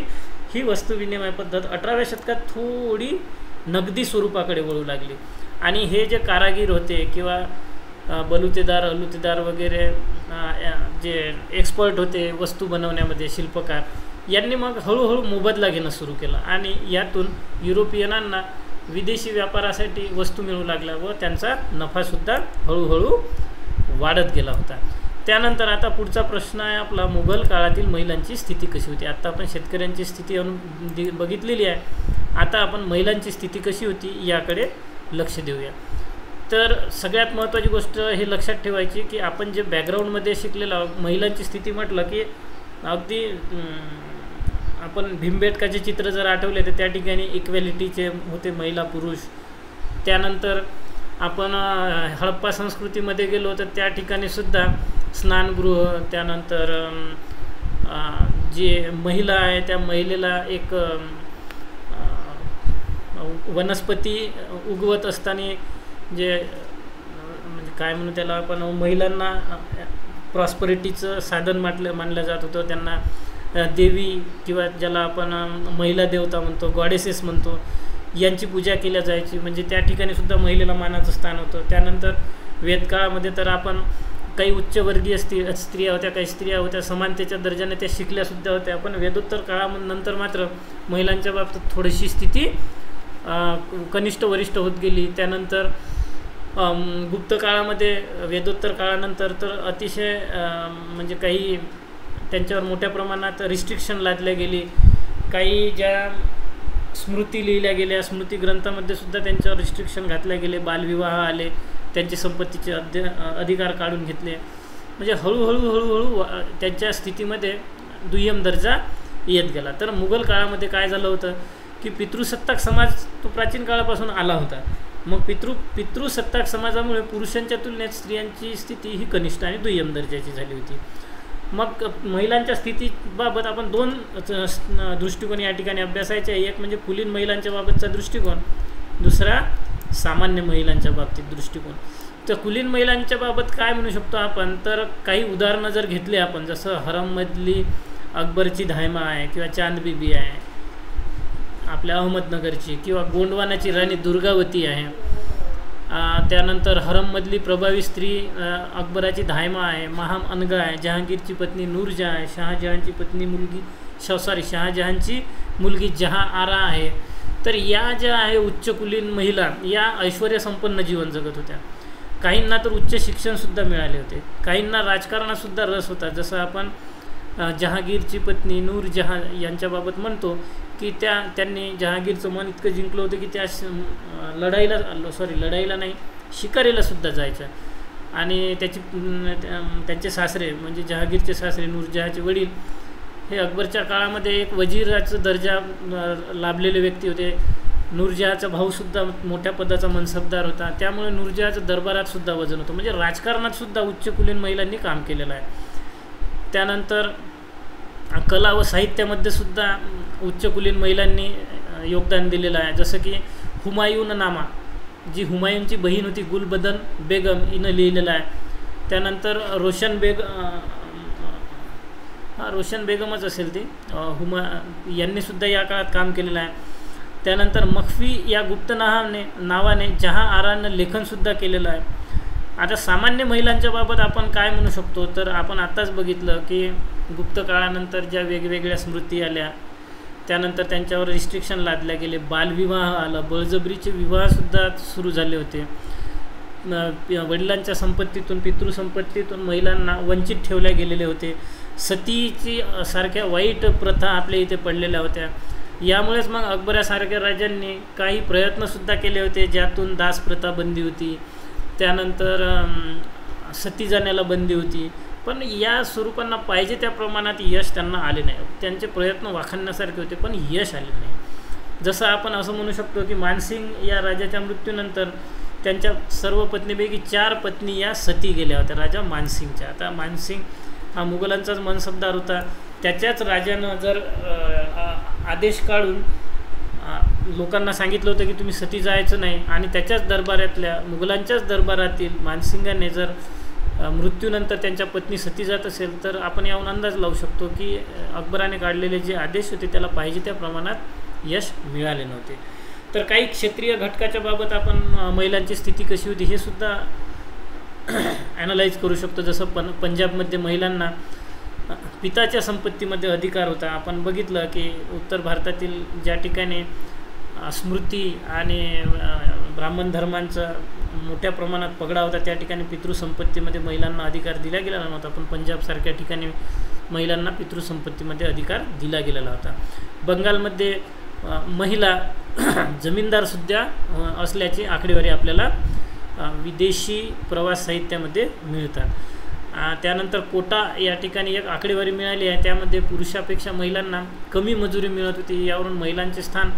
ही वस्तुविनिमय पद्धत 18व्या शतकात थोडी नगदी स्वरूपाकडे वळू लागली. आणि हे जे कारागीर होते किंवा बलुतेदार, अलुतेदार वगैरे जे एक्सपर्ट होते वस्तू बनवण्यामध्ये, शिल्पकार, यांनी मग हळूहळू मोबदला घेणं सुरू केलं आणि यातून युरोपियनांना विदेशी व्यापारासाठी वस्तू मिळू लागल्या व त्यांचा नफासुद्धा हळूहळू वाढत गेला होता. त्यानंतर आता पुढचा प्रश्न आहे आपला, मुघल काळातील महिलांची स्थिती कशी होती. आता आपण शेतकऱ्यांची स्थिती बघितलेली आहे, आता आपण महिलांची स्थिती कशी होती याकडे लक्ष देऊया. तर सगळ्यात महत्त्वाची गोष्ट हे लक्षात ठेवायची की आपण जे बॅकग्राऊंडमध्ये शिकलेलं महिलांची स्थिती म्हटलं की अगदी आपण भीमबेटकाचे चित्र जर आठवले तर त्या ठिकाणी इक्वॅलिटीचे होते महिला पुरुष. त्यानंतर आपण हडप्पा संस्कृतीमध्ये गेलो तर त्या ठिकाणी सुद्धा स्नानगृह, त्यानंतर जे महिला आहे त्या महिलेला एक वनस्पती उगवत असताना जे म्हणजे काय म्हणू त्याला आपण महिलांना प्रॉस्परिटीचं साधन मानलं जात होतं. त्यांना देवी किंवा ज्याला आपण महिला देवता म्हणतो, गॉडेसेस म्हणतो, यांची पूजा केल्या जायची. म्हणजे त्या ठिकाणी सुद्धा महिलेला मानाचं स्थान होतं. त्यानंतर वेदकाळामध्ये तर आपण काही उच्चवर्गीय स्त्रिया होत्या, काही स्त्रिया होत्या समानतेच्या दर्जाने त्या शिकल्यासुद्धा होत्या. पण वेदोत्तर काळानंतर मात्र महिलांच्या बाबतीत थोडीशी स्थिती कनिष्ठ वरिष्ठ होत गेली. त्यानंतर गुप्त काळामध्ये, वेदोत्तर काळानंतर तर अतिशय म्हणजे काही त्यांच्यावर मोठ्या प्रमाणात रिस्ट्रिक्शन लादल्या गेली. काही ज्या स्मृती लिहिल्या गेल्या, स्मृती ग्रंथामध्ये सुद्धा त्यांच्यावर रिस्ट्रिक्शन घातले गेले. बालविवाह आले, त्यांचे संपत्तीचे अधिकार काढून घेतले. म्हणजे हळूहळू त्यांच्या स्थितीमध्ये दुय्यम दर्जा येत गेला. तर मुघल काळामध्ये काय झालं होतं की पितृसत्ताक समाज तो प्राचीन काळापासून आला होता. मग पितृसत्ताक समाजामुळे पुरुषांच्या तुलनेत स्त्रियांची स्थिती ही कनिष्ठ आणि दुय्यम दर्जाची झाली होती. मग महिलांच्या स्थितीबाबत आपण 2 दृष्टिकोन या ठिकाणी अभ्यासायचे आहे. एक म्हणजे कुलीन महिलांच्या बाबतचा दृष्टिकोन, दुसरा सामान्य महिलांच्या बाबतीत दृष्टिकोन. तर कुलीन महिलांच्या बाबत काय म्हणू शकतो आपण, तर काही उदाहरणं जर घेतली आपण, जसं हरममधली अकबरची धायमा आहे किंवा चांदबीबी आहे आपल्या अहमदनगरची, किंवा गोंडवानाची राणी दुर्गावती आहे. त्यानंतर हरममधली प्रभावी स्त्री अकबराची धायमा आहे, महाम अनगा आहे, जहांगीरची पत्नी नूरजहाँ आहे, शहाजहांची मुलगी जहाँ आरा आहे. तर या ज्या आहे उच्चकुलीन महिला या ऐश्वर्यसंपन्न जीवन जगत होत्या. काहींना तर उच्च शिक्षणसुद्धा मिळाले होते, काहींना राजकारणातसुद्धा रस होता. जसं आपण जहांगीरची पत्नी नूरजहां यांच्याबाबत म्हणतो की त्यांनी जहांगीरचं मन इतकं जिंकलं होतं की त्या लढाईला नाही, शिकारीलासुद्धा जायच्या. आणि त्यांचे सासरे म्हणजे जहांगीरचे सासरे नूरजहांचे वडील हे अकबरच्या काळामध्ये एक वजीराचा दर्जा लाभलेले व्यक्ती होते. नूरजहांचा भाऊसुद्धा मोठ्या पदाचा मनसबदार होता, त्यामुळे नूरजहांचं दरबारातसुद्धा वजन होतं. म्हणजे राजकारणातसुद्धा उच्चकुलीन महिलांनी काम केलेलं आहे. त्यानंतर कला व साहित्यामध्ये सुद्धा उच्चकुलीन महिलांनी योगदान दिलेलं आहे. जसं की हुमायून नामा, जी हुमायूनची बहीण होती गुलबदन बेगम, हिनं लिहिलेलं आहे. त्यानंतर रोशन बेगमच असेल ती, यांनीसुद्धा या काळात काम केलेलं आहे. त्यानंतर मख्फी या गुप्त नावाने जहां आरानं लेखनसुद्धा केलेलं आहे. आता सामान्य महिलांच्या बाबत आपण काय म्हणू शकतो, तर आपण आत्ताच बघितलं की गुप्त काळानंतर ज्या वेगवेगळ्या स्मृती आल्या, त्यानंतर त्यांच्यावर रिस्ट्रिक्शन लादल्या गेले, बालविवाह आला, बळजबरीचे विवाहसुद्धा सुरू झाले होते. वडिलांच्या संपत्तीतून पितृसंपत्तीतून महिलांना वंचित ठेवल्या गेलेले होते. सतीची सारख्या वाईट प्रथा आपल्या इथे पडलेल्या होत्या. यामुळेच मग अकबरासारख्या राजांनी काही प्रयत्नसुद्धा केले होते, ज्यातून दासप्रथा बंदी होती, त्यानंतर सती जाण्याला बंदी होती. पण या स्वरूपांना पाहिजे त्या प्रमाणात यश त्यांना आले नाही. त्यांचे प्रयत्न वाखाणण्यासारखे होते पण यश आले नाही. जसं आपण असं म्हणू शकतो की मानसिंग या राजाच्या मृत्यूनंतर त्यांच्या सर्व पत्नीपैकी 4 पत्नी या सती गेल्या होत्या राजा मानसिंगच्या. आता मानसिंग हा मुघलांचाच मनसबदार होता. त्याच्याच राजानं जर आदेश काढून लोकांना सांगितलं होतं की तुम्ही सती जायचं नाही, आणि त्याच्याच दरबारातल्या मुघलांच्याच दरबारातील मानसिंगाने जर मृत्यूनंतर त्यांच्या पत्नी सती जात असेल, तर आपण याहून अंदाज लावू शकतो की अकबराने काढलेले जे आदेश होते त्याला पाहिजे त्या प्रमाणात यश मिळाले नव्हते. तर काही क्षेत्रीय घटकाच्या बाबत आपण महिलांची स्थिती कशी होती हे सुद्धा ॲनालाइज करू शकतो. जसं पंजाबमध्ये महिलांना पिताच्या संपत्तीमध्ये अधिकार होता. आपण बघितलं की उत्तर भारतातील ज्या ठिकाणी स्मृती आणि ब्राह्मण धर्मांचा मोठ्या प्रमाणात पगडा होता, त्या ठिकाणी पितृसंपत्तीमध्ये महिलांना अधिकार दिला गेलेला नव्हता. पण पंजाबसारख्या ठिकाणी महिलांना पितृसंपत्तीमध्ये अधिकार दिला गेलेला होता. बंगालमध्ये महिला जमीनदारसुद्धा असल्याची आकडेवारी आपल्याला विदेशी प्रवास साहित्यामध्ये मिळतात. त्यानंतर कोटा या ठिकाणी एक आकडेवारी मिळाली आहे, त्यामध्ये पुरुषापेक्षा महिलांना कमी मजुरी मिळत होती. यावरून महिलांचे स्थान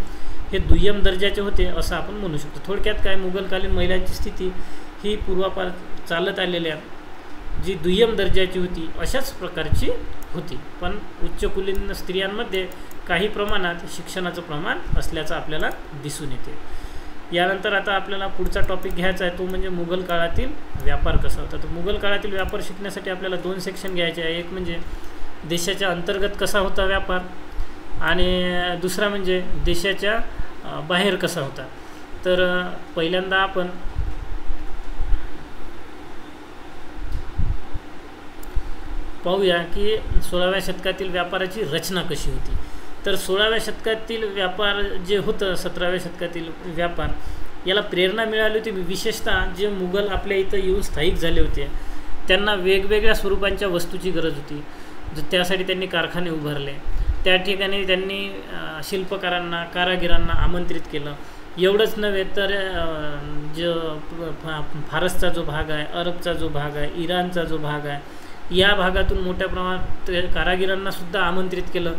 हे दुय्यम दर्जाचे होते असं आपण म्हणू शकतो. थोडक्यात काय, मुघलकालीन महिलांची स्थिती ही पूर्वापार चालत आलेल्या जी दुय्यम दर्जाची होती अशाच प्रकारची होती. पण उच्चकुलीन स्त्रियांमध्ये काही प्रमाणात शिक्षणाचं प्रमाण असल्याचं आपल्याला दिसून येते. यानंतर आता आपल्याला पुढचा टॉपिक घ्यायचा आहे, तो म्हणजे मुघल काळातील व्यापार कसा होता. तर मुघल काळातील व्यापार शिकण्यासाठी आपल्याला 2 सेक्शन घ्यायचे आहे. एक म्हणजे देशाच्या अंतर्गत कसा होता व्यापार, आणि दुसरा म्हणजे देशाच्या बाहेर कसा होता. तर पहिल्यांदा आपण पाहूया की 16व्या शतकातील व्यापाराची रचना कशी होती. तर 16व्या शतकातील व्यापार जे होतं, 17व्या शतकातील व्यापार, याला प्रेरणा मिळाली होती विशेषतः जे मुघल आपल्या इथं येऊन स्थायिक झाले होते. त्यांना वेगवेगळ्या स्वरूपांच्या वस्तूची गरज होती, त्यासाठी त्यांनी कारखाने उभारले. त्या ठिकाणी त्यांनी शिल्पकारांना, कारागिरांना आमंत्रित केलं. एवढंच नव्हे तर फारसचा जो भाग आहे, अरबचा जो भाग आहे, इराणचा जो भाग आहे, या भागातून मोठ्या प्रमाणात कारागिरांनासुद्धा आमंत्रित केलं.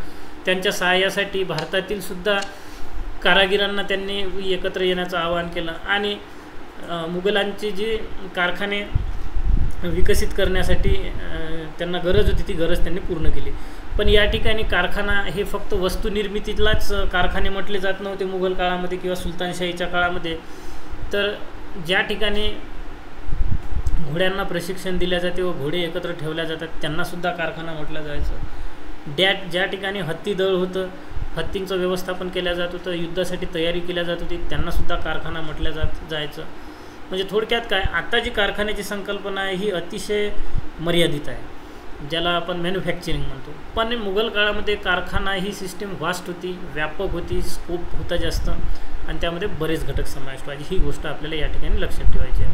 त्यांच्या सहाय्यासाठी भारतातील सुद्धा कारागिरांना त्यांनी एकत्र येण्याचं आवाहन केलं, आणि मुघलांची जी कारखाने विकसित करण्यासाठी त्यांना गरज होती ती गरज त्यांनी पूर्ण केली. पण या ठिकाणी कारखाना हे फक्त वस्तुनिर्मितीलाच कारखाने म्हटले जात नव्हते मुघल काळामध्ये किंवा सुलतानशाहीच्या काळामध्ये. तर ज्या ठिकाणी घोड्यांना प्रशिक्षण दिले जाते व घोडे एकत्र ठेवल्या जातात त्यांनासुद्धा कारखाना म्हटलं जायचं. ज्या ठिकाणी हत्तीदळ होतं, हत्तींचं व्यवस्थापन केलं जात होतं, युद्धासाठी तयारी केल्या जात होती, त्यांनासुद्धा कारखाना म्हटलं जायचं. म्हणजे थोडक्यात काय, आता जी कारखान्याची संकल्पना आहे ही अतिशय मर्यादित आहे. ज्याला आपण मॅन्युफॅक्चरिंग म्हणतो. पण मुघल काळामध्ये कारखाना ही सिस्टीम वास्ट होती, व्यापक होती, स्कोप होता जास्त, आणि त्यामध्ये बरेच घटक समाविष्ट व्हायचे. ही गोष्ट आपल्याला या ठिकाणी लक्षात ठेवायची आहे.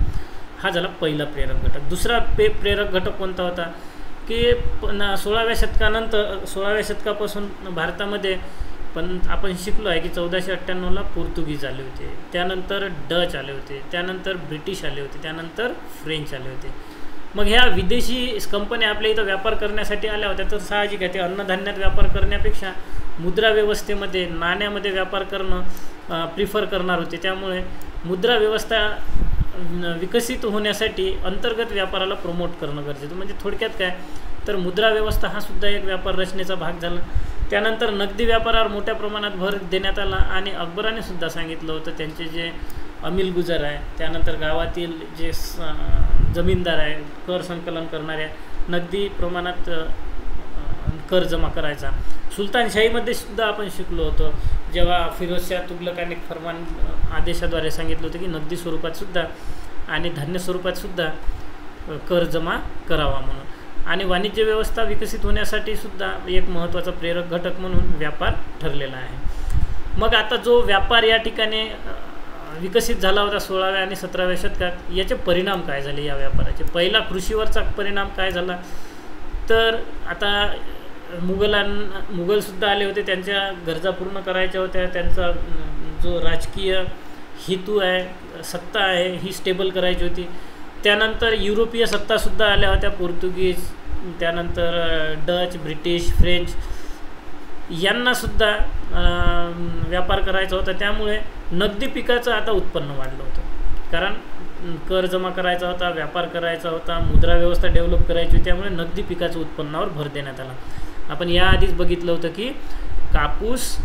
हा झाला पहिला प्रेरक घटक. दुसरा प्रेरक घटक कोणता होता की 16व्या शतकापासून भारतामध्ये पण आपण शिकलो आहे की 1498ला पोर्तुगीज आले होते, त्यानंतर डच आले होते, त्यानंतर ब्रिटिश आले होते, त्यानंतर फ्रेंच आले होते. मग ह्या विदेशी कंपन्या आपल्या इथं व्यापार करण्यासाठी आल्या होत्या, तर साहजिक आहे ते अन्नधान्यात व्यापार करण्यापेक्षा मुद्रा व्यवस्थेमध्ये, नाण्यामध्ये व्यापार करणं प्रिफर करणार होते. त्यामुळे मुद्रा व्यवस्था विकसित होण्यासाठी अंतर्गत व्यापाराला प्रमोट करणं गरजेचं. म्हणजे थोडक्यात काय तर मुद्रा व्यवस्था हा सुद्धा एक व्यापार रचनेचा भाग झाला. त्यानंतर नगदी व्यापारावर मोठ्या प्रमाणात भर देण्यात आला, आणि अकबराने सुद्धा सांगितलं होतं त्यांचे जे अमील गुजर आहे, त्यानंतर गावातील जे जमीनदार आहे, कर संकलन करणाऱ्या, नगदी प्रमाणात कर जमा करायचा. सुलतानशाहीमध्ये सुद्धा आपण शिकलो होतो जेव्हा फिरोजशाह तुघलकाने फरमान आदेशाद्वारे सांगितलं होतं की नगदी स्वरूपात सुद्धा आणि धान्य स्वरूपात सुद्धा कर जमा करावा म्हणून. आणि वाणिज्य व्यवस्था विकसित होण्यासाठी सुद्धा एक महत्त्वाचा प्रेरक घटक म्हणून व्यापार ठरलेला आहे. मग आता जो व्यापार या ठिकाणी विकसित झाला होता 16व्या आणि 17व्या शतकात, याचे परिणाम काय झाले या व्यापाराचे? पहिला कृषीवरचा परिणाम काय झाला तर आता मुघलसुद्धा आले होते, त्यांच्या गरजा पूर्ण करायच्या होत्या, त्यांचा जो राजकीय हेतू आहे, सत्ता आहे, ही स्टेबल करायची होती. त्यानंतर युरोपीय सत्तासुद्धा आल्या होत्या, पोर्तुगीज, त्यानंतर डच, ब्रिटिश, फ्रेंच, यांनासुद्धा व्यापार करायचा होता. त्यामुळे नगदी पिकाचं आता उत्पन्न वाढलं होतं, कारण कर जमा करायचा होता, व्यापार करायचा होता, मुद्रा व्यवस्था डेव्हलप करायची होती. त्यामुळे नगदी पिकाचं उत्पन्नावर भर देण्यात आला. आपण याआधीच बघितलं होतं की कापूस,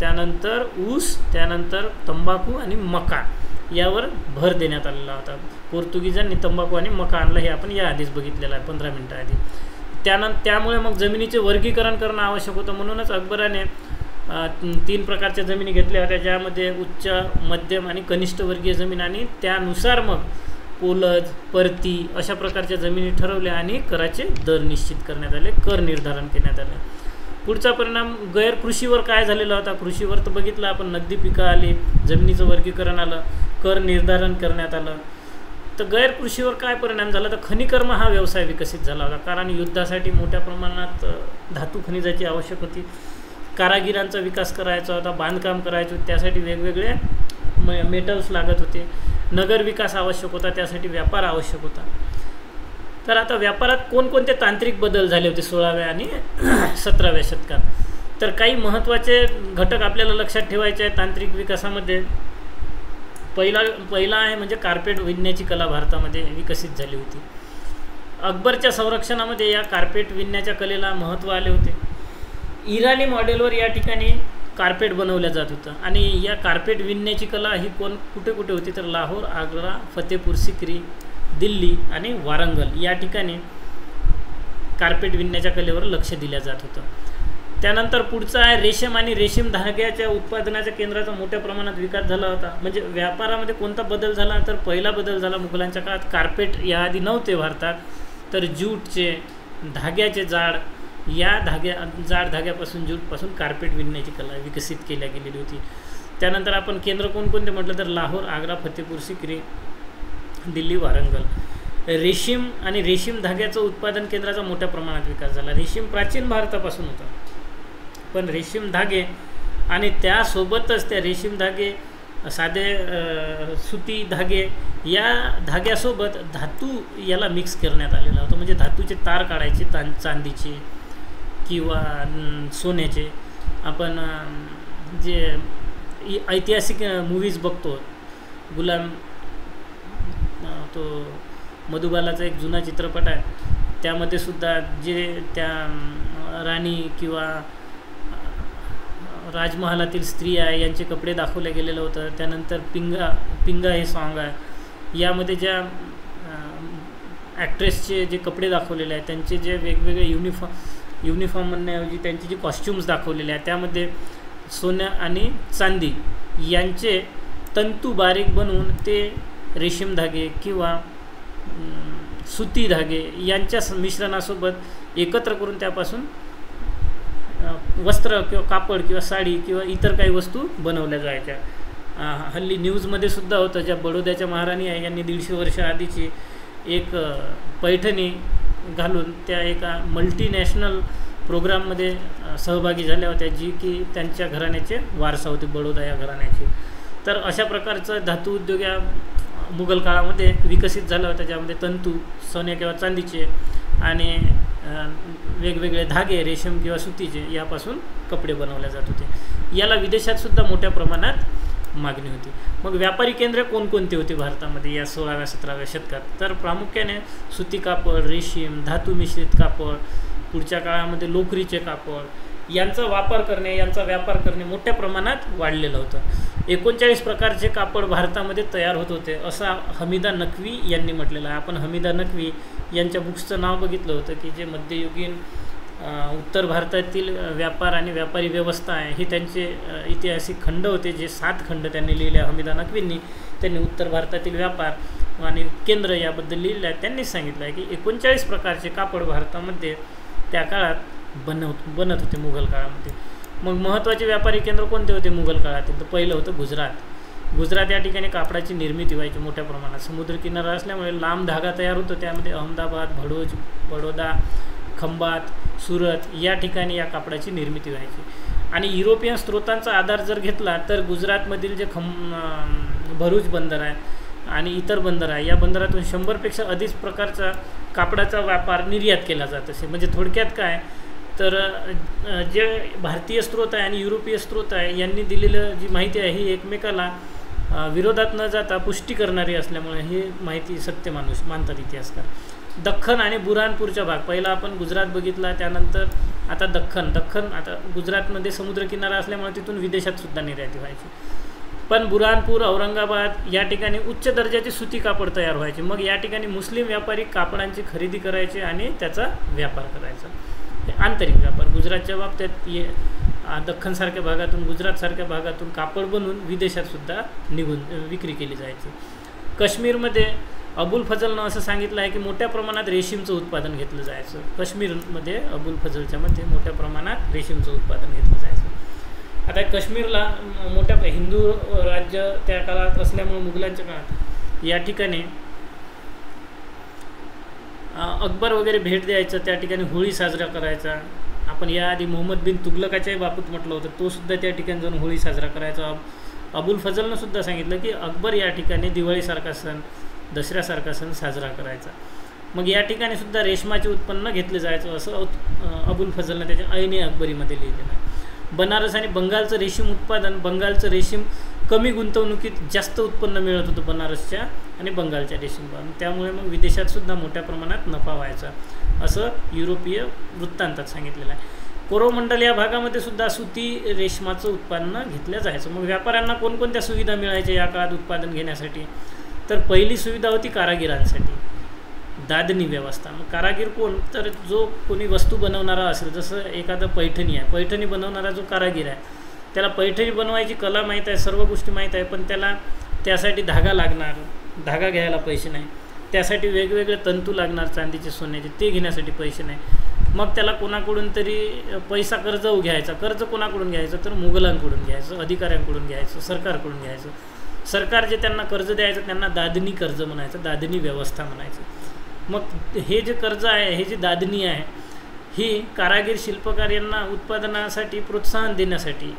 त्यानंतर ऊस, त्यानंतर तंबाखू आणि मका यावर भर देण्यात आलेला होता. पोर्तुगीजांनी तंबाखू आणि मका आणला, हे आपण याआधीच बघितलेलं आहे 15 मिनिटाआधी. त्यामुळे मग जमिनीचे वर्गीकरण करणं आवश्यक होतं. म्हणूनच अकबराने 3 प्रकारच्या जमिनी घेतल्या होत्या, ज्यामध्ये उच्च, मध्यम आणि कनिष्ठ वर्गीय जमीन, आणि त्यानुसार मग पोलद, परती अशा प्रकारच्या जमिनी ठरवल्या आणि कराचे दर निश्चित करण्यात आले, कर निर्धारण करण्यात आले. पुढचा परिणाम गैर कृषीवर काय झालेला होता? कृषीवर तर बघितलं आपण, नगदी पिकं आली, जमिनीचं वर्गीकरण आलं, कर निर्धारण करण्यात आलं. तर गैर कृषीवर काय परिणाम झाला तर खनिकर्म हा व्यवसाय विकसित झाला होता, कारण युद्धासाठी मोठ्या प्रमाणात धातू खनिजाची आवश्यक होती. कारागिरांचा विकास करायचा होता, बांधकाम करायचं होतं, त्यासाठी वेगवेगळे मेटल्स लागत होते. नगर विकास आवश्यक होता, त्यासाठी व्यापार आवश्यक होता. तर आता व्यापारात कोणकोणते तांत्रिक बदल झाले होते 16व्या आणि 17व्या शतकात? तर काही महत्त्वाचे घटक आपल्याला लक्षात ठेवायचे आहेत तांत्रिक विकासामध्ये. पहिला आहे म्हणजे कार्पेट विणण्याची कला भारतामध्ये विकसित झाली होती. अकबरच्या संरक्षणामध्ये या कार्पेट विणण्याच्या कलेला महत्त्व आले होते. इराणी मॉडेलवर या ठिकाणी कार्पेट बनवलं जात होतं, आणि या कार्पेट विणण्याची कला ही कुठे कुठे होती तर लाहोर, आग्रा, फतेपूर सिक्री, दिल्ली आणि वारंगल या ठिकाणी कार्पेट विणण्याच्या कलेवर लक्ष दिलं जात होतं. त्यानंतर पुढचा आहे रेशीम आणि रेशीम धाग्याच्या उत्पादनाच्या केंद्राचा मोठ्या प्रमाणात विकास झाला होता. म्हणजे व्यापारामध्ये कोणता बदल झाला तर पहिला बदल झाला मुघलांच्या काळात. कार्पेट याआधी नव्हते भारतात, तर ज्यूटचे धाग्याचे जाड जाड धाग्यापासून ज्यूटपासून कार्पेट विणण्याची कला विकसित केल्या गेलेली होती. त्यानंतर आपण केंद्र कोणकोणते म्हटलं तर लाहोर, आग्रा, फतेपूर सिक्री, दिल्ली, वारंगल. रेशीम आणि रेशीम धाग्याचं उत्पादन केंद्राचा मोठ्या प्रमाणात विकास झाला. रेशीम प्राचीन भारतापासून होता, पण रेशीम धागे आणि त्यासोबतच त्या रेशीम धागे, साधे सुती धागे, या धाग्यासोबत धातू याला मिक्स करण्यात आलेला होता. म्हणजे धातूचे तार काढायचे, चांदीचे किंवा सोन्याचे. आपण जे ऐतिहासिक मूवीज बघतो, तो मधुबालाचा एक जुना चित्रपट आहे, त्यामध्ये सुद्धा जे त्या राणी किंवा राजमहालातील स्त्री आहे यांचे कपडे दाखवले गेलेलं होतं. त्यानंतर पिंगा हे सॉन्ग आहे, यामध्ये ज्या ॲक्ट्रेसचे जे कपडे दाखवलेले आहेत, त्यांचे जे वेगवेगळे युनिफॉर्म म्हणण्याऐवजी त्यांचे जे कॉस्ट्युम्स दाखवलेले आहेत, त्यामध्ये सोनं आणि चांदी यांचे तंतू बारीक बनवून ते रेशीम धागे किंवा सुती धागे यांच्या मिश्रणासोबत एकत्र करून त्यापासून वस्त्र किंवा कापड किंवा साडी किंवा इतर काही वस्तू बनवल्या जायच्या. हल्ली न्यूजमध्ये सुद्धा होतं, ज्या बडोद्याच्या महाराणी आहे यांनी 150 वर्ष आधीची एक पैठणी घालून त्या एका मल्टीनॅशनल प्रोग्राममध्ये सहभागी झाल्या होत्या, जी की त्यांच्या घराण्याचे वारसा होते, बडोदा या घराण्याची. तर अशा प्रकारचं धातू उद्योग या मुघल काळामध्ये विकसित झाला होता, ज्यामध्ये तंतू सोने किंवा चांदीचे आणि वेगवेगळे धागे रेशीम किंवा सुतीचे यापासून कपडे बनवले जात होते. याला विदेशात सुद्धा मोठ्या प्रमाणात मागणी होती. मग व्यापारी केंद्रे कोणकोणती होती भारतामध्ये या 16व्या-17व्या शतकात? तर प्रामुख्याने सुती कापड, रेशीम, धातू मिश्रित कापड, पुढच्या काळामध्ये लोकरीचे कापड यांचा वापर करणे, यांचा व्यापार करणे मोठ्या प्रमाणात वाढलेलं होतं. 39 प्रकारचे कापड भारतामध्ये तयार होत होते असा हमीदा नक्वी यांनी म्हटलेलं आहे. आपण हमीदा नक्वी यांच्या बुक्सचं नाव बघितलं होतं की जे मध्ययुगीन उत्तर भारतातील व्यापार आणि व्यापारी व्यवस्था आहे हे त्यांचे ऐतिहासिक खंड होते, जे 7 खंड त्यांनी लिहिले. हमीदा नक्वींनी त्यांनी उत्तर भारतातील व्यापार आणि केंद्र याबद्दल लिहिलं आहे. त्यांनीच सांगितलं आहे की 39 प्रकारचे कापड भारतामध्ये त्या काळात बनत होते मुघल काळामध्ये. मग महत्त्वाचे व्यापारी केंद्र कोणते होते मुघल काळातील? तर पहिलं होतं गुजरात. गुजरात या ठिकाणी कापडाची निर्मिती व्हायची मोठ्या प्रमाणात. समुद्रकिनारा असल्यामुळे लांब धागा तयार होतो, त्यामध्ये अहमदाबाद, भडोज, बडोदा, खंबात, सुरत या ठिकाणी या कापडाची निर्मिती व्हायची. आणि युरोपियन स्रोतांचा आधार जर घेतला तर गुजरातमधील जे भरूच बंदर आहे आणि इतर बंदर आहे, या बंदरातून 100पेक्षा अधिक प्रकारचा कापडाचा व्यापार निर्यात केला जात असे. म्हणजे थोडक्यात काय, तर जे भारतीय स्रोत आहे आणि युरोपीय स्रोत आहे यांनी दिलेलं जी माहिती आहे ही एकमेकाला विरोधात न जाता पुष्टी करणारी असल्यामुळे ही माहिती सत्य मानतात इतिहासकार. दख्खन आणि बुरहानपूरचा भाग, पहिला आपण गुजरात बघितला, त्यानंतर आता दख्खन. आता गुजरातमध्ये समुद्रकिनारा असल्यामुळे तिथून विदेशातसुद्धा निर्याती व्हायची. पण बुरहानपूर, औरंगाबाद या ठिकाणी उच्च दर्जाची सुती कापड तयार व्हायचे. मग या ठिकाणी मुस्लिम व्यापारी कापडांची खरेदी करायचे आणि त्याचा व्यापार करायचा. आंतरिक व्यापार गुजरातच्या बाबतीत दख्खनसारख्या भागातून, गुजरातसारख्या भागातून कापड बनवून विदेशातसुद्धा विक्री केली जायची. काश्मीरमध्ये अबुल फजलनं असं सांगितलं आहे की मोठ्या प्रमाणात रेशीमचं उत्पादन घेतलं जायचं. काश्मीरमध्ये अबुल फजलच्या मध्ये मोठ्या प्रमाणात रेशीमचं उत्पादन घेतलं जायचं. आता काश्मीरला मोठ्या हिंदू राज्य त्या काळात असल्यामुळे मुघलांच्या काळात या ठिकाणी अकबर वगैरे भेट द्यायचं, त्या ठिकाणी होळी साजरा करायचा. आपण याआधी मोहम्मद बिन तुगलकाच्याही बाबतीत म्हटलं होतं, तो सुद्धा त्या ठिकाणी जाऊन होळी साजरा करायचा. अबुल फजलनं सुद्धा सांगितलं की अकबर या ठिकाणी दिवाळीसारखा सण, दसऱ्यासारखा सण साजरा करायचा. मग या ठिकाणी सुद्धा रेशमाचे उत्पन्न घेतले जायचं असं अबुल फजलनं त्याच्या ऐन अकबरीमध्ये लिहिलेलं आहे. बनारस आणि बंगालचं रेशीम उत्पादन, बंगालचं रेशीम कमी गुंतवणुकीत जास्त उत्पन्न मिळत होतं बनारसच्या आणि बंगालच्या रेशीमपासून, त्यामुळे मग विदेशातसुद्धा मोठ्या प्रमाणात नफा व्हायचा असं युरोपीय वृत्तांतात सांगितलेलं आहे. कोरोमंडल या भागामध्ये सुद्धा सुती रेशमाचं उत्पन्न घेतलं जायचं. मग व्यापाऱ्यांना कोणकोणत्या सुविधा मिळायच्या या काळात उत्पादन घेण्यासाठी? तर पहिली सुविधा होती कारागिरांसाठी, दादनी व्यवस्था. मग कारागीर कोण? तर जो कोणी वस्तू बनवणारा असेल, जसं एखादं पैठणी आहे, पैठणी बनवणारा जो कारागीर आहे त्याला पैठणी बनवायची कला माहीत आहे, सर्व गोष्टी माहीत आहे, पण त्याला त्यासाठी धागा लागणार, धागा घ्यायला पैसे नाही, त्यासाठी वेगवेगळे तंतू लागणार चांदीचे, सोन्याचे, ते घेण्यासाठी पैसे नाही. मग त्याला कोणाकडून तरी पैसा कर्ज घ्यायचा. कर्ज कोणाकडून घ्यायचं? तर मुघलांकडून घ्यायचं, अधिकाऱ्यांकडून घ्यायचं, सरकारकडून घ्यायचं. सरकार जे त्यांना कर्ज द्यायचं त्यांना दादनी कर्ज म्हणायचं, दादनी व्यवस्था म्हणायचं. मग हे जे कर्ज आहे, हे जे दादनी आहे, ही कारागीर शिल्पकार यांना उत्पादनासाठी प्रोत्साहन देण्यासाठी,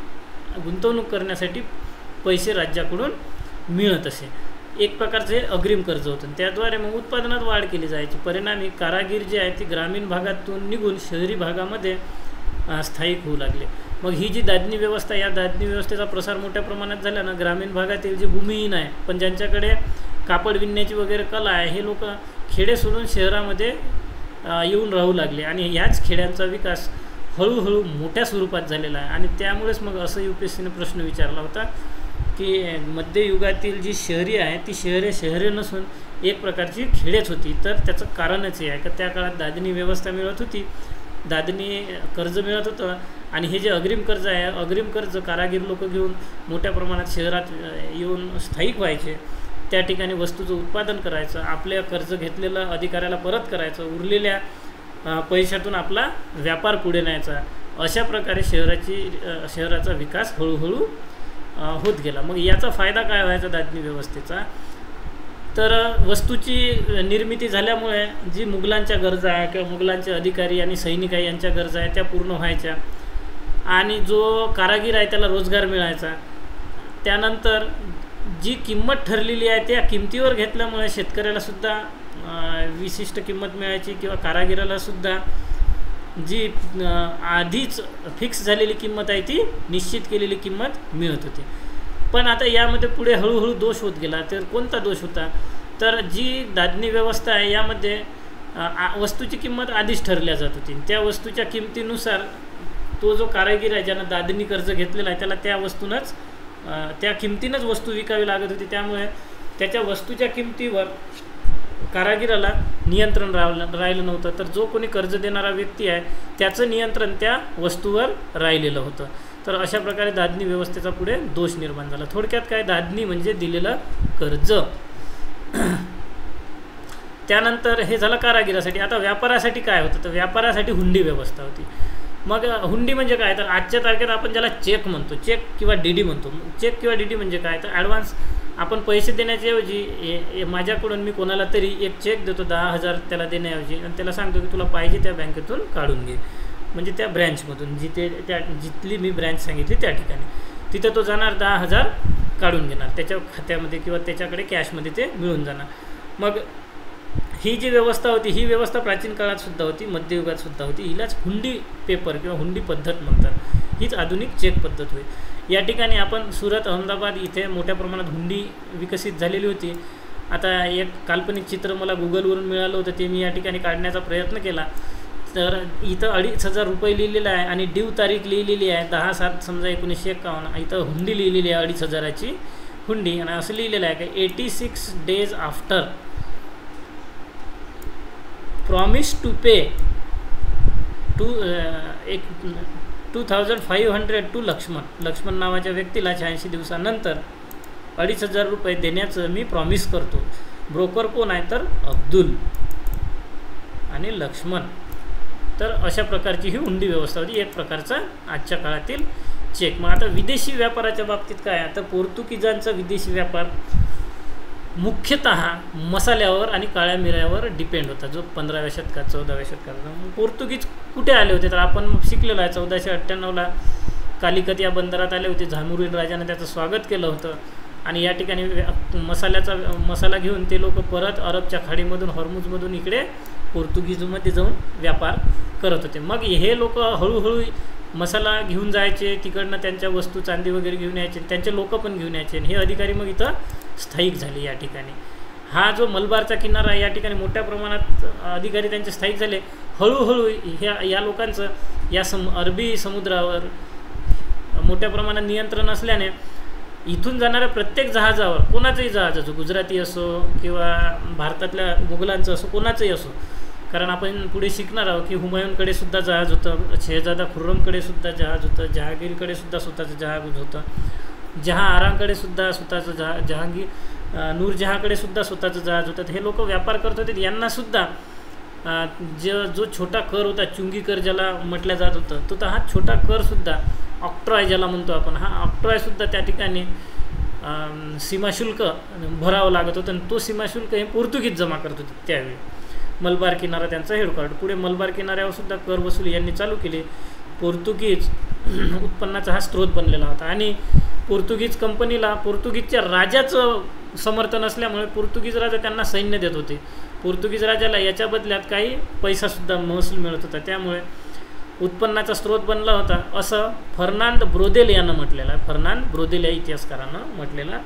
गुंतवणूक करण्यासाठी पैसे राज्याकडून मिळत असे. एक प्रकारचे अग्रिम कर्ज होतं, त्याद्वारे मग उत्पादनात वाढ केली जायची. परिणामी कारागीर जे आहे ते ग्रामीण भागातून निघून शहरी भागामध्ये स्थायिक होऊ लागले. मग ही जी दादनी व्यवस्था, या दादनी व्यवस्थेचा प्रसार मोठ्या प्रमाणात झाल्यानं ग्रामीण भागातील जे भूमिहीन आहे पण ज्यांच्याकडे कापड विणण्याची वगैरे कला आहे, हे लोक खेडे सोडून शहरामध्ये येऊन राहू लागले आणि ह्याच खेड्यांचा विकास हळूहळू मोठ्या स्वरूपात झालेला आहे. आणि त्यामुळेच मग असं UPSCने प्रश्न विचारला होता की मध्ययुगातील जी शहरी आहे ती शहरे नसून एक प्रकारची खेडेच होती. तर त्याचं कारणच हे आहे की त्या काळात दादनी व्यवस्था मिळत होती, दादनी कर्ज मिळत होतं आणि हे जे अग्रिम कर्ज आहे, अग्रिम कर्ज कारागीर लोक घेऊन मोठ्या प्रमाणात शहरात येऊन स्थायिक व्हायचे त्या ठिकाणी वस्तूचं उत्पादन करायचं, आपल्या कर्ज घेतलेलं अधिकाऱ्याला परत करायचं, उरलेल्या पैशातून आपला व्यापार पुढे न्यायचा. अशा प्रकारे शहराचा विकास हळूहळू होत गेला. मग याचा फायदा काय व्हायचा दादनी व्यवस्थेचा, तर वस्तूची निर्मिती झाल्यामुळे जी मुघलांच्या गरजा आहे किंवा मुघलांचे अधिकारी आणि सैनिक आहे यांच्या गरजा आहे त्या पूर्ण व्हायच्या, आणि जो कारागीर आहे त्याला रोजगार मिळायचा. त्यानंतर जी किंमत ठरलेली आहे त्या किमतीवर घेतल्यामुळे शेतकऱ्यालासुद्धा विशिष्ट किंमत मिळायची किंवा कारागिरालासुद्धा जी आधीच फिक्स झालेली किंमत आहे ती निश्चित केलेली किंमत मिळत होती. पण आता यामध्ये पुढे हळूहळू दोष होत गेला. तर कोणता दोष होता, तर जी दादनी व्यवस्था आहे यामध्ये वस्तूची किंमत आधीच ठरल्या जात होती. त्या वस्तूच्या किमतीनुसार तो जो कारागीर आहे ज्यानं दादनी कर्ज घेतलेला आहे त्याला त्या किमतीनंच वस्तू विकावी लागत होती. त्यामुळे त्याच्या वस्तूच्या किमतीवर कारागिराला नियंत्रण राहिलं नव्हतं. तर जो कोणी कर्ज देणारा व्यक्ती आहे त्याचं नियंत्रण त्या वस्तूवर राहिलेलं होतं. तर अशा प्रकारे दादनी व्यवस्थेचा पुढे दोष निर्माण झाला. थोडक्यात काय, दादनी म्हणजे दिलेलं कर्ज. त्यानंतर हे झालं कारागिरासाठी. आता व्यापारासाठी काय होतं, तर व्यापारासाठी हुंडी व्यवस्था होती. मग हुंडी म्हणजे काय, तर आजच्या तारखेत आपण ज्याला चेक म्हणतो, चेक किंवा डीडी म्हणतो. चेक किंवा डीडी म्हणजे काय, तर ॲडव्हान्स आपण पैसे देण्याच्याऐवजी माझ्याकडून मी कोणाला तरी एक चेक देतो 10,000 त्याला देण्याऐवजी, आणि त्याला सांगतो की तुला पाहिजे त्या बँकेतून काढून घे, म्हणजे त्या ब्रँचमधून जिथली मी ब्रँच सांगितली त्या ठिकाणी तिथं तो जाणार, 10,000 काढून घेणार त्याच्या खात्यामध्ये किंवा त्याच्याकडे कॅशमध्ये ते मिळून जाणार. मग ही जी व्यवस्था होती ही व्यवस्था प्राचीन काळातसुद्धा होती, मध्ययुगातसुद्धा होती. हिलाच हुंडी पेपर किंवा हुंडी पद्धत म्हणतात. हीच आधुनिक चेक पद्धत होय. या ठिकाणी आपण सुरत, अहमदाबाद इथे मोठ्या प्रमाणात हुंडी विकसित झालेली होती. आता एक काल्पनिक चित्र मला गुगलवरून मिळालं होतं, ते मी या ठिकाणी काढण्याचा प्रयत्न केला. तर इथं 2,500 रुपये लिहिलेलं आहे आणि ड्यू तारीख लिहिलेली आहे 10/7 समजा 1951. इथं हुंडी लिहिलेली आहे 2,500ची हुंडी, आणि असं लिहिलेलं आहे की 86 days after promise to pay 2,500 to Lakshman नावाच्या व्यक्तीला 86 दिवसानंतर 2,500 रुपये देण्याचं मी प्रॉमिस करतो. ब्रोकर कोण आहे, तर अब्दुल आणि लक्ष्मण. तर अशा प्रकारची ही हुंडी व्यवस्था होती, एक प्रकारचा आजच्या काळातील चेक. मग आता विदेशी व्यापाराच्या बाबतीत काय, आता पोर्तुगीजांचा विदेशी व्यापार मुख्यतः मसाल्यावर आणि काळ्या मिऱ्यावर डिपेंड होता, जो 15व्या शतकात 14व्या शतकात. पोर्तुगीज कुठे आले होते, तर आपण शिकलेलो आहे 1498ला कालिकत या बंदरात आले होते. झामुरीन राजाने त्याचं स्वागत केलं होतं आणि या ठिकाणी मसाला घेऊन ते लोक परत अरबच्या खाडीमधून हॉर्मुजमधून इकडे पोर्तुगीजमध्ये जाऊन व्यापार करत होते. मग हे लोक हळूहळू मसाला घेऊन जायचे, तिकडनं त्यांच्या वस्तू चांदी वगैरे घेऊन यायचे, त्यांचे लोक पण घेऊन यायचे. हे अधिकारी मग इथं स्थायिक झाले या ठिकाणी. हा जो मलबारचा किनारा या ठिकाणी मोठ्या प्रमाणात अधिकारी त्यांचे स्थायिक झाले. हळूहळू या लोकांचं या अरबी समुद्रावर मोठ्या प्रमाणात नियंत्रण असल्याने इथून जाणाऱ्या प्रत्येक जहाजावर, कोणाचंही जहाज असो, गुजराती असो किंवा भारतातल्या मुघलांचं असो, कोणाचंही असो, कारण आपण पुढे शिकणार आहोत की हुमायूनकडे सुद्धा जहाज होतं, शहजादा खुर्रमकडे सुद्धा जहाज होतं, जहांगीरकडे सुद्धा स्वतःचं जहाज होतं, जहांआराकडे सुद्धा स्वतःचं नूरजहांकडे सुद्धा स्वतःचं जहाज होतं. हे लोक व्यापार करत होते. यांनासुद्धा जो छोटा कर होता, चुंगी कर ज्याला म्हटलं जात होतं, तो हा छोटा करसुद्धा ऑक्ट्रॉय ज्याला म्हणतो आपण, हा ऑक्ट्रॉयसुद्धा त्या ठिकाणी सीमाशुल्क भरावं लागत होतं. आणि तो सीमाशुल्क हे पोर्तुगीज जमा करत होते त्यावेळी. मलबार किनारा त्यांचा हेडक्वार्टर. पुढे मलबार किनाऱ्यावर सुद्धा कर वसुली यांनी चालू केली. पोर्तुगीज उत्पन्नाचा हा स्रोत बनलेला होता आणि पोर्तुगीज कंपनीला पोर्तुगीजच्या राजाचं समर्थन असल्यामुळे पोर्तुगीज राजा त्यांना सैन्य देत होते. पोर्तुगीज राजाला याच्या बदल्यात काही पैसासुद्धा महसूल मिळत होता. त्यामुळे उत्पन्नाचा स्रोत बनला होता असं फर्नांद ब्रोदेल यानं म्हटलेलं आहे. फर्नांद ब्रोदेल या इतिहासकारानं म्हटलेलं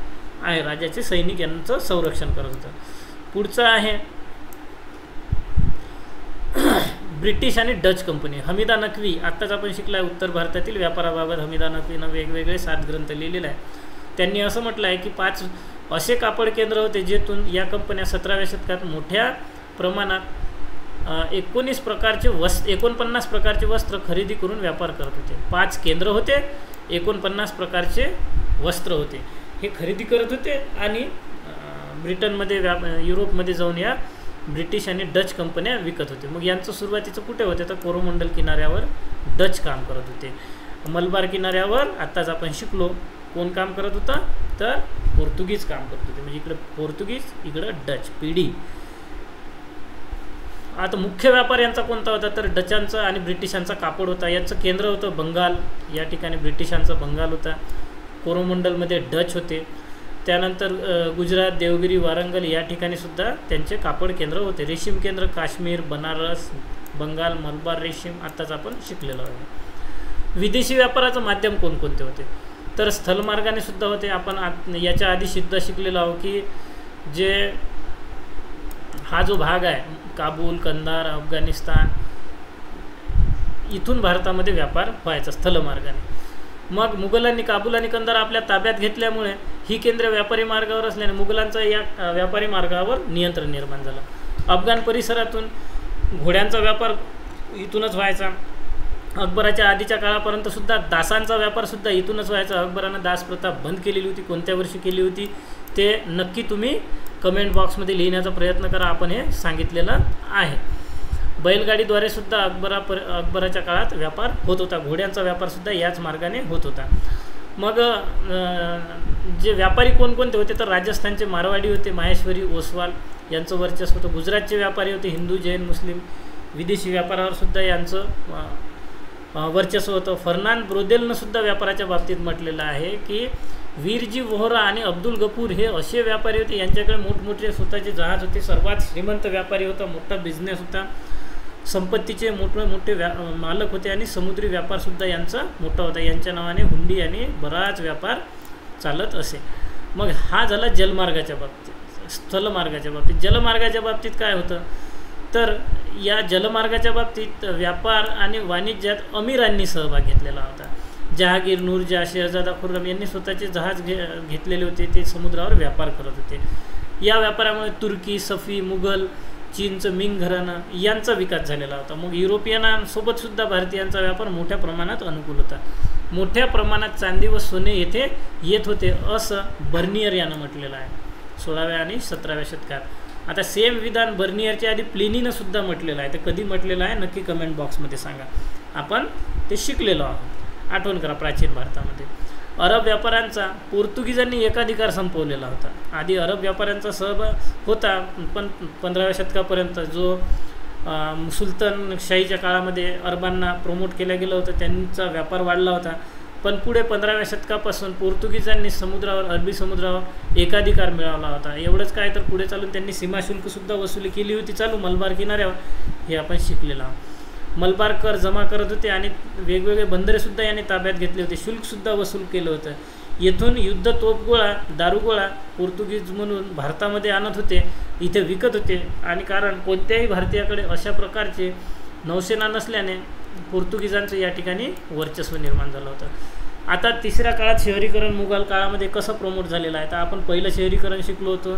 आहे. राजाचे सैनिक यांचं संरक्षण करत होतं. पुढचं आहे ब्रिटिश आणि डच कंपनी. हमीदा नक्वी आत्ताच आपण शिकला आहे. उत्तर भारतातील व्यापाराबाबत हमीदा नक्वीनं वेगवेगळे 7 ग्रंथ लिहिलेले आहे. त्यांनी असं म्हटलं आहे की 5 असे कापड केंद्र होते जेथून या कंपन्या 17व्या शतकात मोठ्या प्रमाणात 49 प्रकारचे वस्त्र खरेदी करून व्यापार करत होते. 5 केंद्र होते, 49 प्रकारचे वस्त्र होते, हे खरेदी करत होते आणि ब्रिटनमध्ये युरोपमध्ये जाऊन या ब्रिटिश आणि डच कंपन्या विकत होते. मग यांचं सुरुवातीचं कुठे होते तर कोरोमंडल किनाऱ्यावर डच काम करत होते. मलबार किनाऱ्यावर आत्ताच आपण शिकलो कोण काम करत होता तर पोर्तुगीज काम करत होते. म्हणजे इकडे पोर्तुगीज इकडं डच पिढी. आता मुख्य व्यापार यांचा कोणता होता तर डचांचा आणि ब्रिटिशांचा कापड होता. यांचं केंद्र होतं बंगाल. या ठिकाणी ब्रिटिशांचा बंगाल होता. कोरोमंडलमध्ये डच होते. त्यानंतर गुजरात, देवगिरी, वारंगल या ठिकाणी सुद्धा त्यांचे कापड केंद्र होते. रेशीम केंद्र काश्मीर, बनारस, बंगाल, मलबार रेशीम आत्ताच आपण शिकलेलो आहे. विदेशी व्यापाराचं माध्यम कोणकोणते होते तर स्थलमार्गाने सुद्धा होते. आपण याच्या आधी सुद्धा शिकलेलो आहोत की जे हा जो भाग आहे काबूल, कंदार, अफगाणिस्तान इथून भारतामध्ये व्यापार व्हायचा स्थलमार्गाने. मग मुघलांनी काबूल आणि कंदार आपल्या ताब्यात घेतल्यामुळे ही केंद्र व्यापारी मार्गावर असल्याने मुघलांचं या व्यापारी मार्गावर नियंत्रण निर्माण झालं. अफगाण परिसरातून घोड्यांचा व्यापार इथूनच व्हायचा. अकबराच्या आधीच्या काळापर्यंत सुद्धा दासांचा व्यापार सुद्धा इथूनच व्हायचा. अकबरानं दास प्रथा बंद केलेली होती. कोणत्या वर्षी केली होती ते नक्की तुम्ही कमेंट बॉक्समध्ये लिहिण्याचा प्रयत्न करा. आपण हे सांगितलेलं आहे. बैलगाडीद्वारे सुद्धा अकबराच्या काळात व्यापार होत होता. घोड्यांचा व्यापारसुद्धा याच मार्गाने होत होता. मग जे व्यापारी कोणकोणते होते तर राजस्थानचे मारवाडी होते, माहेश्वरी, ओसवाल यांचं वर्चस्व होतं. गुजरातचे व्यापारी होते हिंदू, जैन, मुस्लिम. विदेशी व्यापारावर सुद्धा यांचं वर्चस्व होतं. फर्नांड ब्रोदेलनं सुद्धा व्यापाराच्या बाबतीत म्हटलेलं आहे की वीरजी वोहरा आणि अब्दुल गफूर हे असे व्यापारी होते यांच्याकडे मोठमोठे स्वतःचे जहाज होते. सर्वात श्रीमंत व्यापारी होता. मोठा बिझनेस होता. संपत्तीचे मोठे मालक होते आणि समुद्री व्यापारसुद्धा यांचा मोठा होता. यांच्या नावाने हुंडी आणि बराच व्यापार चालत असे. मग हा झाला जलमार्गाच्या बाबतीत. स्थलमार्गाच्या बाबतीत. जलमार्गाच्या बाबतीत काय होतं तर या जलमार्गाच्या बाबतीत व्यापार आणि वाणिज्यात अमीरांनी सहभाग घेतलेला होता. जहागीर, नूरजहा, शहजादा खुर्रम यांनी स्वतःचे जहाज घेतलेले होते. ते समुद्रावर व्यापार करत होते. या व्यापारामुळे तुर्की, सफी, मुघल, चीनचं मिंग घराणं यांचा विकास झालेला होता. मग युरोपियनांसोबत सुद्धा भारतीयांचा व्यापार मोठ्या प्रमाणात अनुकूल होता. मोठ्या प्रमाणात चांदी व सोने येथे येत होते असं बर्नियर यानं म्हटलेलं आहे 16व्या आणि 17व्या शतकात. आता सेम विधान बर्नियरच्या आधी प्लिनीनं सुद्धा म्हटलेलं आहे. ते कधी म्हटलेलं आहे नक्की कमेंट बॉक्समध्ये सांगा. आपण ते शिकलेलो आहोत. आठवण करा प्राचीन भारतामध्ये अरब व्यापाऱ्यांचा पोर्तुगीजांनी एकाधिकार संपवलेला होता. आधी अरब व्यापाऱ्यांचा सहभाग होता पण 15व्या शतकापर्यंत जो सुलतानशाहीच्या काळामध्ये अरबांना प्रमोट केलं गेलं होतं त्यांचा व्यापार वाढला होता. पण पुढे 15व्या शतकापासून पोर्तुगीजांनी समुद्रावर अरबी समुद्रावर एकाधिकार मिळवला होता. एवढंच काय तर पुढे चालून त्यांनी सीमाशुल्कसुद्धा वसुली केली होती चालू मलबार किनाऱ्यावर. हे आपण शिकलेलं आहोत. मलबार कर जमा करत होते आणि वेगवेगळे बंदरेसुद्धा यांनी ताब्यात घेतले होते. शुल्कसुद्धा वसूल केलं होतं. येथून युद्ध तोफगोळा, दारुगोळा पोर्तुगीज म्हणून भारतामध्ये आणत होते. इथे विकत होते आणि कारण कोणत्याही भारतीयाकडे अशा प्रकारचे नौसेना नसल्याने पोर्तुगीजांचं या ठिकाणी वर्चस्व निर्माण झालं होतं. आता तिसऱ्या काळात शहरीकरण मुघल काळामध्ये कसं प्रमोट झालेलं आहे तर आपण पहिलं शहरीकरण शिकलो होतो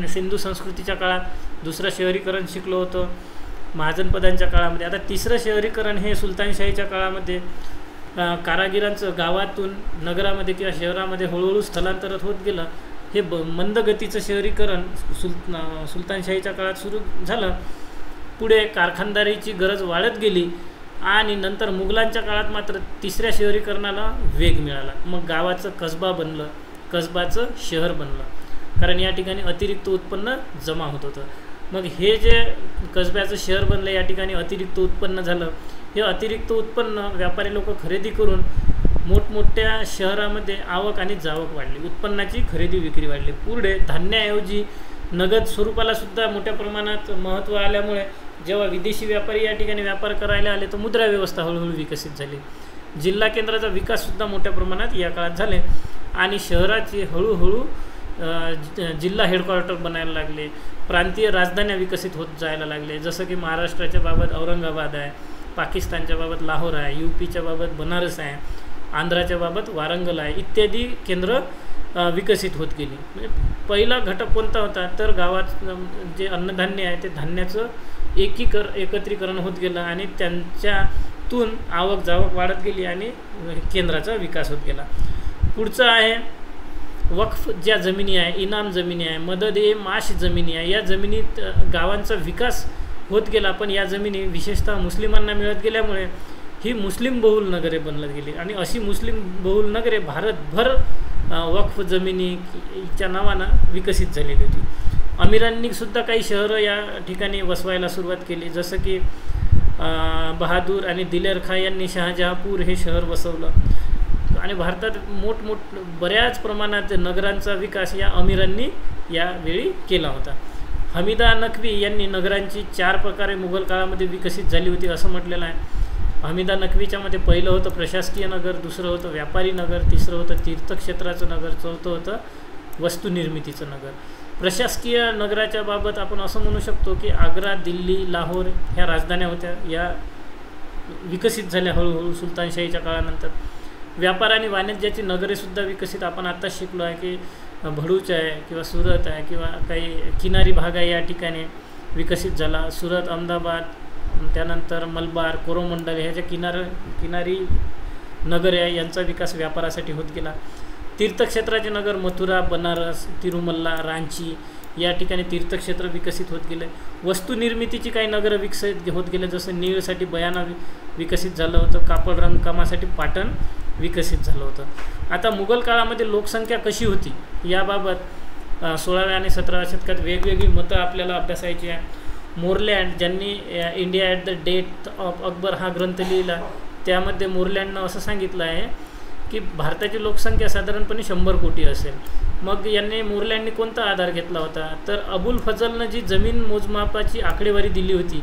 सिंधू संस्कृतीच्या काळात. दुसरं शहरीकरण शिकलो होतं महाजनपदांच्या काळामध्ये. आता तिसरं शहरीकरण हे सुलतानशाहीच्या काळामध्ये कारागिरांचं गावातून नगरामध्ये किंवा शहरामध्ये हळूहळू स्थलांतरित होत गेलं. हे मंदगतीचं शहरीकरण सुलतानशाहीच्या काळात सुरू झालं. पुढे कारखानदारीची गरज वाढत गेली आणि नंतर मुघलांच्या काळात मात्र तिसऱ्या शहरीकरणाला वेग मिळाला. मग गावाचं कसबा बनलं, कसबाचं शहर बनलं कारण या ठिकाणी अतिरिक्त उत्पन्न जमा होत होतं. मग हे जे कसब्याचं शहर बनलं या ठिकाणी अतिरिक्त उत्पन्न झालं. हे अतिरिक्त उत्पन्न व्यापारी लोक खरेदी करून मोठमोठ्या शहरामध्ये आवक आणि जावक वाढली. उत्पन्नाची खरेदी विक्री वाढली. पुढे धान्याऐवजी नगद स्वरूपाला सुद्धा मोठ्या प्रमाणात महत्त्व आल्यामुळे जेव्हा विदेशी व्यापारी या ठिकाणी व्यापार करायला आले तर मुद्रा व्यवस्था हळूहळू विकसित झाली. जिल्हा केंद्राचा विकाससुद्धा मोठ्या प्रमाणात या काळात झाले आणि शहराची हळूहळू जिल्हा हेडक्वार्टर बनायला लागले. प्रांतीय राजधान्या विकसित होत जायला लागले. जसं की महाराष्ट्राच्या बाबत औरंगाबाद आहे, पाकिस्तानच्या बाबत लाहोर आहे, यूपीच्या बाबत बनारस आहे, आंध्राच्या बाबत वारंगल आहे इत्यादी केंद्र विकसित होत गेली. म्हणजे पहिला घटक कोणता होता तर गावात जे अन्नधान्य आहे ते धान्याचं एकत्रीकरण होत गेलं आणि त्यांच्यातून आवक जावक वाढत गेली आणि केंद्राचा विकास होत गेला. पुढचं आहे वक्फ ज्या जमिनी आहे, इनाम जमिनी आहे, मदद-ए-माश जमिनी आहे, या जमिनीत गावांचा विकास होत गेला. पण या जमिनी विशेषतः मुस्लिमांना मिळत गेल्यामुळे ही मुस्लिम बहुल नगरे बनत गेली आणि अशी मुस्लिम बहुल नगरे भारतभर वक्फ जमिनीच्या नावानं विकसित झालेली होती. अमीरांनीसुद्धा काही शहरं या ठिकाणी वसवायला सुरुवात केली, जसं की बहादूर आणि दिलेर खां यांनी शहाजहापूर हे शहर वसवलं आणि भारतात बऱ्याच प्रमाणात नगरांचा विकास या अमीरांनी यावेळी केला होता. हमीदा नक्वी यांनी नगरांची 4 प्रकारे मुघल काळामध्ये विकसित झाली होती असं म्हटलेलं आहे. हमीदा नक्वीच्या मध्ये पहिलं होतं प्रशासकीय नगर, दुसरं होतं व्यापारी नगर, तिसरं होतं तीर्थक्षेत्राचं नगर, चौथं होतं वस्तुनिर्मितीचं नगर. प्रशासकीय नगराच्या बाबत आपण असं म्हणू शकतो की आग्रा, दिल्ली, लाहोर ह्या राजधान्या होत्या, या विकसित झाल्या हळूहळू सुलतानशाहीच्या काळानंतर. व्यापार आणि वाणिज्याची नगरेसुद्धा विकसित आपण आत्ताच शिकलो आहे की भरूच आहे किंवा सुरत आहे किंवा काही किनारी भाग आहे या ठिकाणी विकसित झाला. सुरत, अहमदाबाद, त्यानंतर मलबार, कोरोमंडल ह्या ज्या किनारी नगरे आहे यांचा विकास व्यापारासाठी होत गेला. तीर्थक्षेत्राचे नगर मथुरा, बनारस, तिरुमल्ला, रांची या ठिकाणी तीर्थक्षेत्र विकसित होत गेले. वस्तुनिर्मितीची काही नगरं विकसित होत गेले, जसं नीळसाठी बयाना विकसित झालं होतं, कापड रंगकामासाठी पाटण विकसित झालं होतं. आता मुघल काळामध्ये लोकसंख्या कशी होती याबाबत 16व्या आणि 17व्या शतकात वेगवेगळी मतं आपल्याला अभ्यासायची आहे. मोरलँड ज्यांनी India at the death of Akbar हा ग्रंथ लिहिला, त्यामध्ये मोरलँडनं असं सांगितलं आहे की भारताची लोकसंख्या साधारणपणे 100 कोटी असेल. मग यांनी मोरलँडने कोणता आधार घेतला होता, तर अबुल फजलनं जी जमीन मोजमापाची आकडेवारी दिली होती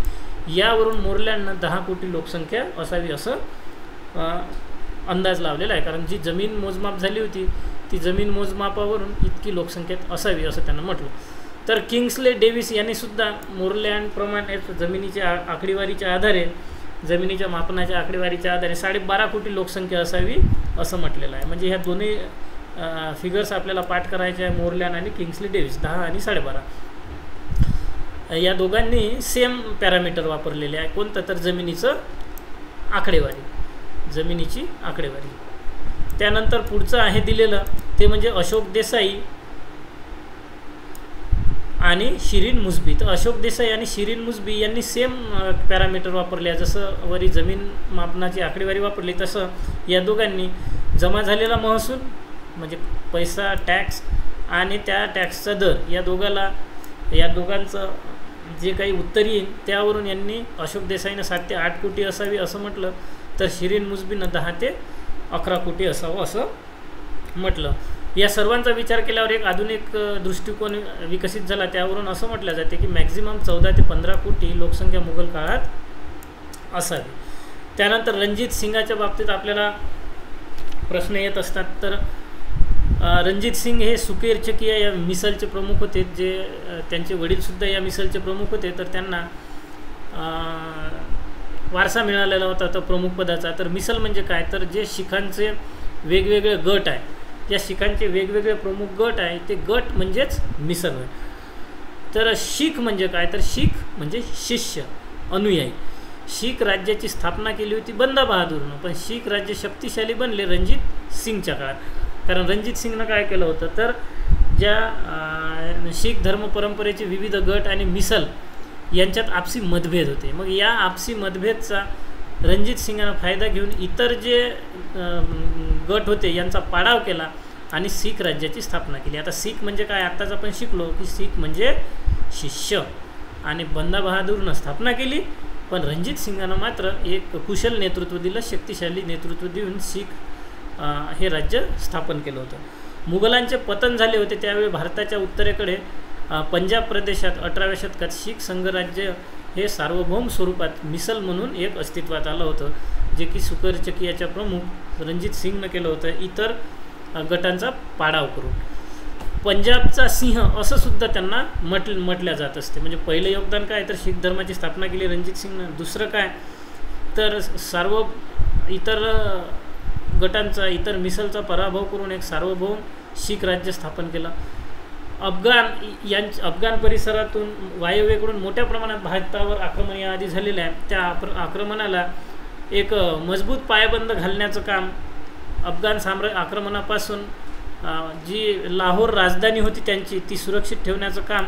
यावरून मोरलँडनं 10 कोटी लोकसंख्या असावी असं अंदाज लावलेला आहे. कारण जी जमीन मोजमाप झाली होती ती जमीन मोजमापावरून इतकी लोकसंख्या असावी असं त्यांना म्हटलं. तर किंग्सले डेव्हिस यांनीसुद्धा मोरलँडप्रमाणे जमिनीच्या आकडेवारीच्या आधारे, जमिनीच्या मापनाच्या आकडेवारीच्या आधारे 12.5 कोटी लोकसंख्या असावी असं म्हटलेलं आहे. म्हणजे ह्या दोन्ही फिगर्स आपल्याला पाठ करायचे आहे, मोरलँड आणि किंग्सले डेव्हिस, 10 आणि 12.5. या दोघांनी सेम पॅरामीटर वापरलेले आहे. कोणतं, तर जमिनीची आकडेवारी. त्यानंतर पुढचं आहे दिलेलं ते म्हणजे अशोक देसाई आणि शिरीन मुसबी. तर अशोक देसाई आणि शिरीन मुसबी यांनी सेम पॅरामीटर वापरले आहे. जसं वरी जमीन मापनाची आकडेवारी वापरली तसं या दोघांनी जमा झालेला महसूल म्हणजे पैसा, टॅक्स आणि त्या टॅक्सचा दर या दोघांचं जे काही उत्तर येईल त्यावरून यांनी अशोक देसाईनं 7 ते 8 कोटी असावी असं म्हटलं, तर शिरीन मुसबीनं 10 ते 11 कोटी असावं असं म्हटलं. या सर्वांचा विचार केल्यावर एक आधुनिक दृष्टिकोन विकसित झाला. त्यावरून असं म्हटलं जाते की मॅक्झिमम 14 ते 15 कोटी लोकसंख्या मुघल काळात असावी. त्यानंतर रणजित सिंगाच्या बाबतीत आपल्याला प्रश्न येत असतात. तर रणजित सिंग हे सुकेर चकिया या मिसलचे प्रमुख होते, जे त्यांचे वडीलसुद्धा या मिसलचे प्रमुख होते. तर त्यांना वारसा मिळालेला होता तर प्रमुखपदाचा. तर मिसल म्हणजे काय, तर जे शिखांचे वेगवेगळे गट आहे, या शिखांचे वेगवेगळे प्रमुख गट आहे ते गट म्हणजेच मिसल होय. तर शीख म्हणजे काय, तर शीख म्हणजे शिष्य, अनुयायी. शीख राज्याची स्थापना केली होती बंदा बहादूरनं, पण शीख राज्य शक्तिशाली बनले रणजित सिंगच्या काळात. कारण रणजित सिंगनं काय केलं होतं, तर ज्या शीख धर्म परंपरेचे विविध गट आणि मिसल यांच्यात आपसी मतभेद होते. मग या आपसी मतभेदचा रणजित सिंगानं फायदा घेऊन इतर जे गट होते यांचा पाडाव केला आणि शीख राज्याची स्थापना केली. आता शीख म्हणजे काय, आत्ताच आपण शिकलो की शीख म्हणजे शिष्य, आणि बंदा बहादूरनं स्थापना केली, पण रणजित सिंगानं मात्र एक कुशल नेतृत्व दिलं, शक्तिशाली नेतृत्व देऊन शीख हे राज्य स्थापन केलं होतं. मुघलांचे पतन झाले होते त्यावेळी भारताच्या उत्तरेकडे पंजाब प्रदेशात 18व्या शतकात शीख संघराज्य हे सार्वभौम स्वरूपात मिसल म्हणून एक अस्तित्वात आलं होतं, जे की सुकर चकियाच्या प्रमुख रणजित सिंगनं केलं होतं इतर गटांचा पाडाव करून. पंजाबचा सिंह असं सुद्धा त्यांना म्हटल्या जात असते. म्हणजे पहिलं योगदान काय, तर शीख धर्माची स्थापना केली रणजित सिंगनं. दुसरं काय, तर इतर गटांचा, इतर मिसलचा पराभव करून एक सार्वभौम शीख राज्य स्थापन केलं. अफगाण परिसरातून वायव्येकडून मोठ्या प्रमाणात भारतावर आक्रमण याआधी झालेलं आहे. त्या आक्रमणाला एक मजबूत पायबंद घालण्याचं काम अफगाण आक्रमणापासून जी लाहोर राजधानी होती त्यांची ती सुरक्षित ठेवण्याचं काम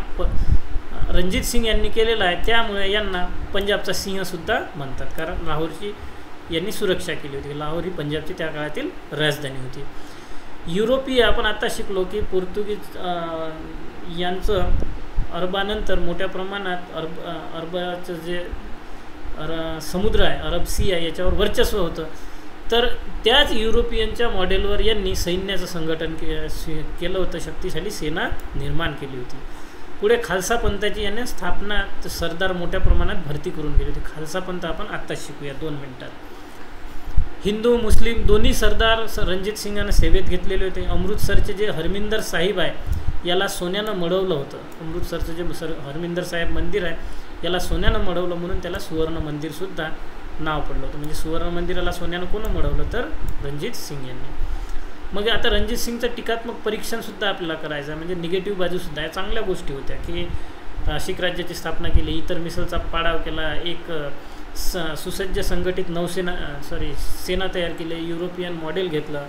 रणजित सिंग यांनी केलेलं आहे. त्यामुळे यांना पंजाबचा सिंहसुद्धा म्हणतात, कारण लाहोरची यांनी सुरक्षा केली होती. लाहोर ही पंजाबची त्या काळातील राजधानी होती. युरोपीय आपण आता शिकलो की पोर्तुगीज यांचं अरबानंतर मोठ्या प्रमाणात अरबाचं जे समुद्र आहे, अरब सी आहे, याच्यावर वर्चस्व होतं. तर त्याच युरोपियनच्या मॉडेलवर यांनी सैन्याचं संघटन केलं होतं, शक्तिशाली सेना निर्माण केली होती. पुढे खालसा पंथाची यांनी स्थापना सरदार मोठ्या प्रमाणात भरती करून गेली होती. खालसा पंथ आपण आत्ताच शिकूया 2 मिनिटात. हिंदू मुस्लिम दोन्ही सरदार रणजित सिंगानं सेवेत घेतलेले होते. अमृतसरचे जे हरमिंदर साहिब आहे याला सोन्यानं मढवलं होतं. अमृतसरचं जे हरमिंदर साहेब मंदिर आहे याला सोन्यानं मढवलं म्हणून त्याला सुवर्ण मंदिरसुद्धा नाव पडलं होतं. म्हणजे सुवर्ण मंदिराला सोन्यानं कोण मढवलं तर रणजित सिंग यांनी. मग आता रणजित सिंगचं टीकात्मक परीक्षणसुद्धा आपल्याला करायचं आहे, म्हणजे निगेटिव्ह बाजूसुद्धा या चांगल्या गोष्टी होत्या की शीख राज्याची स्थापना केली, इतर मिसळचा पाडाव केला, एक सुसज्ज संघटित सेना तयार केली, युरोपियन मॉडेल घेतलं,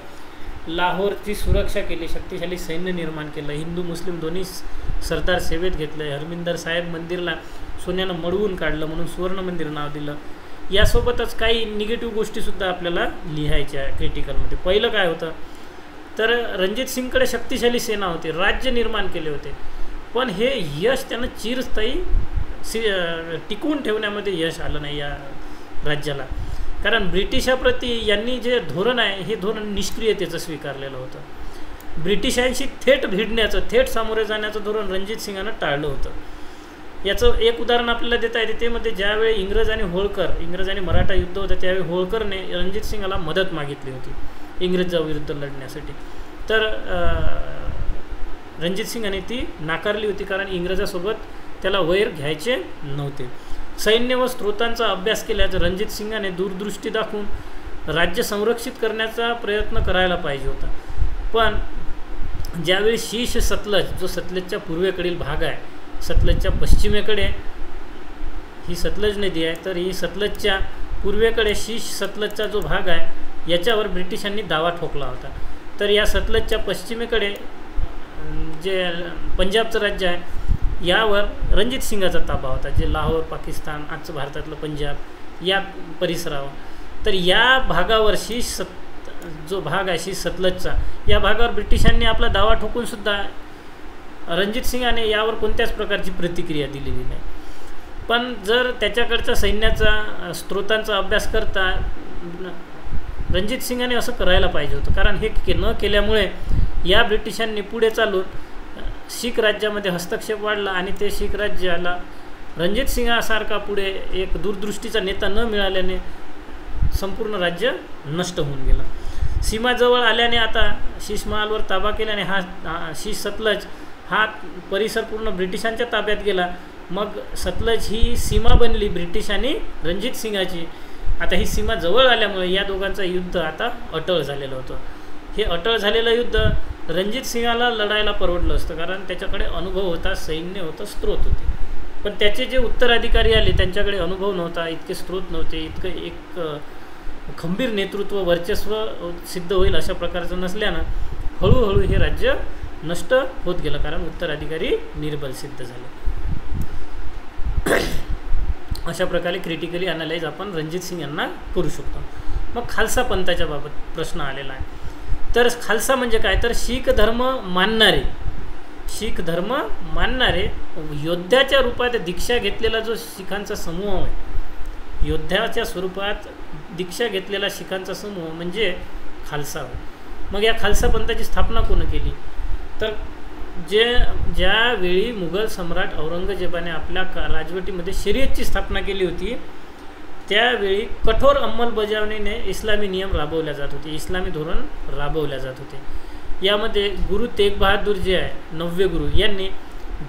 लाहोरची सुरक्षा केली, शक्तिशाली सैन्य निर्माण केलं, हिंदू मुस्लिम दोन्ही सरदार सेवेत घेतले, हरमिंदर साहेब मंदिरला सोन्यानं मडवून काढलं म्हणून सुवर्ण मंदिर नाव दिलं. यासोबतच काही निगेटिव्ह गोष्टीसुद्धा आपल्याला लिहायच्या आहे क्रिटिकलमध्ये. पहिलं काय होतं तर रणजित सिंगकडे शक्तिशाली सेना होती, राज्य निर्माण केले होते, पण हे यश त्यांना चिरस्थायी टिकवून ठेवण्यामध्ये यश आलं नाही या राज्याला. कारण ब्रिटिशाप्रती यांनी जे धोरण आहे हे धोरण निष्क्रियतेचं स्वीकारलेलं होतं. ब्रिटिशांशी थेट भिडण्याचं, थेट सामोरे जाण्याचं धोरण रणजित सिंगानं टाळलं होतं. याचं एक उदाहरण आपल्याला देता येते. ते म्हणजे ज्यावेळी इंग्रज आणि मराठा युद्ध होतं त्यावेळी होळकरने रणजित सिंगाला मदत मागितली होती इंग्रजाविरुद्ध लढण्यासाठी. तर रणजित सिंगाने ती नाकारली होती, कारण इंग्रजासोबत त्याला वैर घ्यायचे नव्हते. सैन्य व स्रोतांचा अभ्यास केल्याचं रणजित सिंगाने दूरदृष्टी दाखवून राज्य संरक्षित करण्याचा प्रयत्न करायला पाहिजे होता. पण ज्यावेळी शीश सतलज, जो सतलजच्या पूर्वेकडील भाग आहे, सतलजच्या पश्चिमेकडे ही सतलज नदी आहे, तर ही सतलजच्या पूर्वेकडे शीश सतलजचा जो भाग आहे याच्यावर ब्रिटिशांनी दावा ठोकला होता. तर या सतलजच्या पश्चिमेकडे जे पंजाबचं राज्य आहे यावर रणजित सिंगाचा ताबा होता, जे लाहोर, पाकिस्तान, आजचं भारतातलं पंजाब या परिसरावर. तर या भागावर जो भाग आहे शीश सतलजचा, या भागावर ब्रिटिशांनी आपला दावा ठोकूनसुद्धा रणजित सिंगाने यावर कोणत्याच प्रकारची प्रतिक्रिया दिलेली नाही. पण जर त्याच्याकडच्या सैन्याचा स्रोतांचा अभ्यास करता रणजित सिंगाने असं करायला पाहिजे होतं, कारण हे न केल्यामुळे या ब्रिटिशांनी पुढे चालून शीख राज्यामध्ये हस्तक्षेप वाढला आणि ते शीख राज्याला रणजित सिंगासारखा पुढे एक दूरदृष्टीचा नेता न मिळाल्याने संपूर्ण राज्य नष्ट होऊन गेलं. सीमाजवळ आल्याने आता शीश महालवर ताबा केल्याने हा शीश सतलज हा परिसर पूर्ण ब्रिटिशांच्या ताब्यात गेला. मग सतलज ही सीमा बनली ब्रिटिश आणि रणजित सिंगाची. आता ही सीमा जवळ आल्यामुळे या दोघांचं युद्ध आता अटळ झालेलं होतं. हे अटळ झालेलं युद्ध रणजित सिंगाला लढायला परवडलं असतं, कारण त्याच्याकडे अनुभव होता, सैन्य होतं, स्त्रोत होते. पण त्याचे जे उत्तराधिकारी आले त्यांच्याकडे अनुभव नव्हता, इतके स्त्रोत नव्हते, इतकं एक खंबीर नेतृत्व, वर्चस्व सिद्ध होईल अशा प्रकारचं नसल्यानं हळूहळू हे राज्य नष्ट होत गेलं, कारण उत्तराधिकारी निर्बल सिद्ध झाले. अशा प्रकारे क्रिटिकली अनालाइज आपण रणजित सिंग यांना करू शकतो. मग खालसा पंथाच्या बाबत प्रश्न आलेला आहे. तर खालसा म्हणजे काय तर शीख धर्म मानणारे योद्ध्याच्या रूपात दीक्षा घेतलेला जो शिखांचा समूह आहे, योद्ध्याच्या स्वरूपात दीक्षा घेतलेला शिखांचा समूह म्हणजे खालसा होय. मग या खालसा पंथाची स्थापना कोण केली तर ज्यावेळी मुघल सम्राट औरंगजेबाने आपल्या राजवटीमध्ये शरीयतची स्थापना केली होती त्यावेळी कठोर अंमलबजावणीने इस्लामी नियम राबवल्या जात होते, इस्लामी धोरण राबवल्या जात होते. यामध्ये गुरु तेग बहादूर जे आहे 9वे गुरु यांनी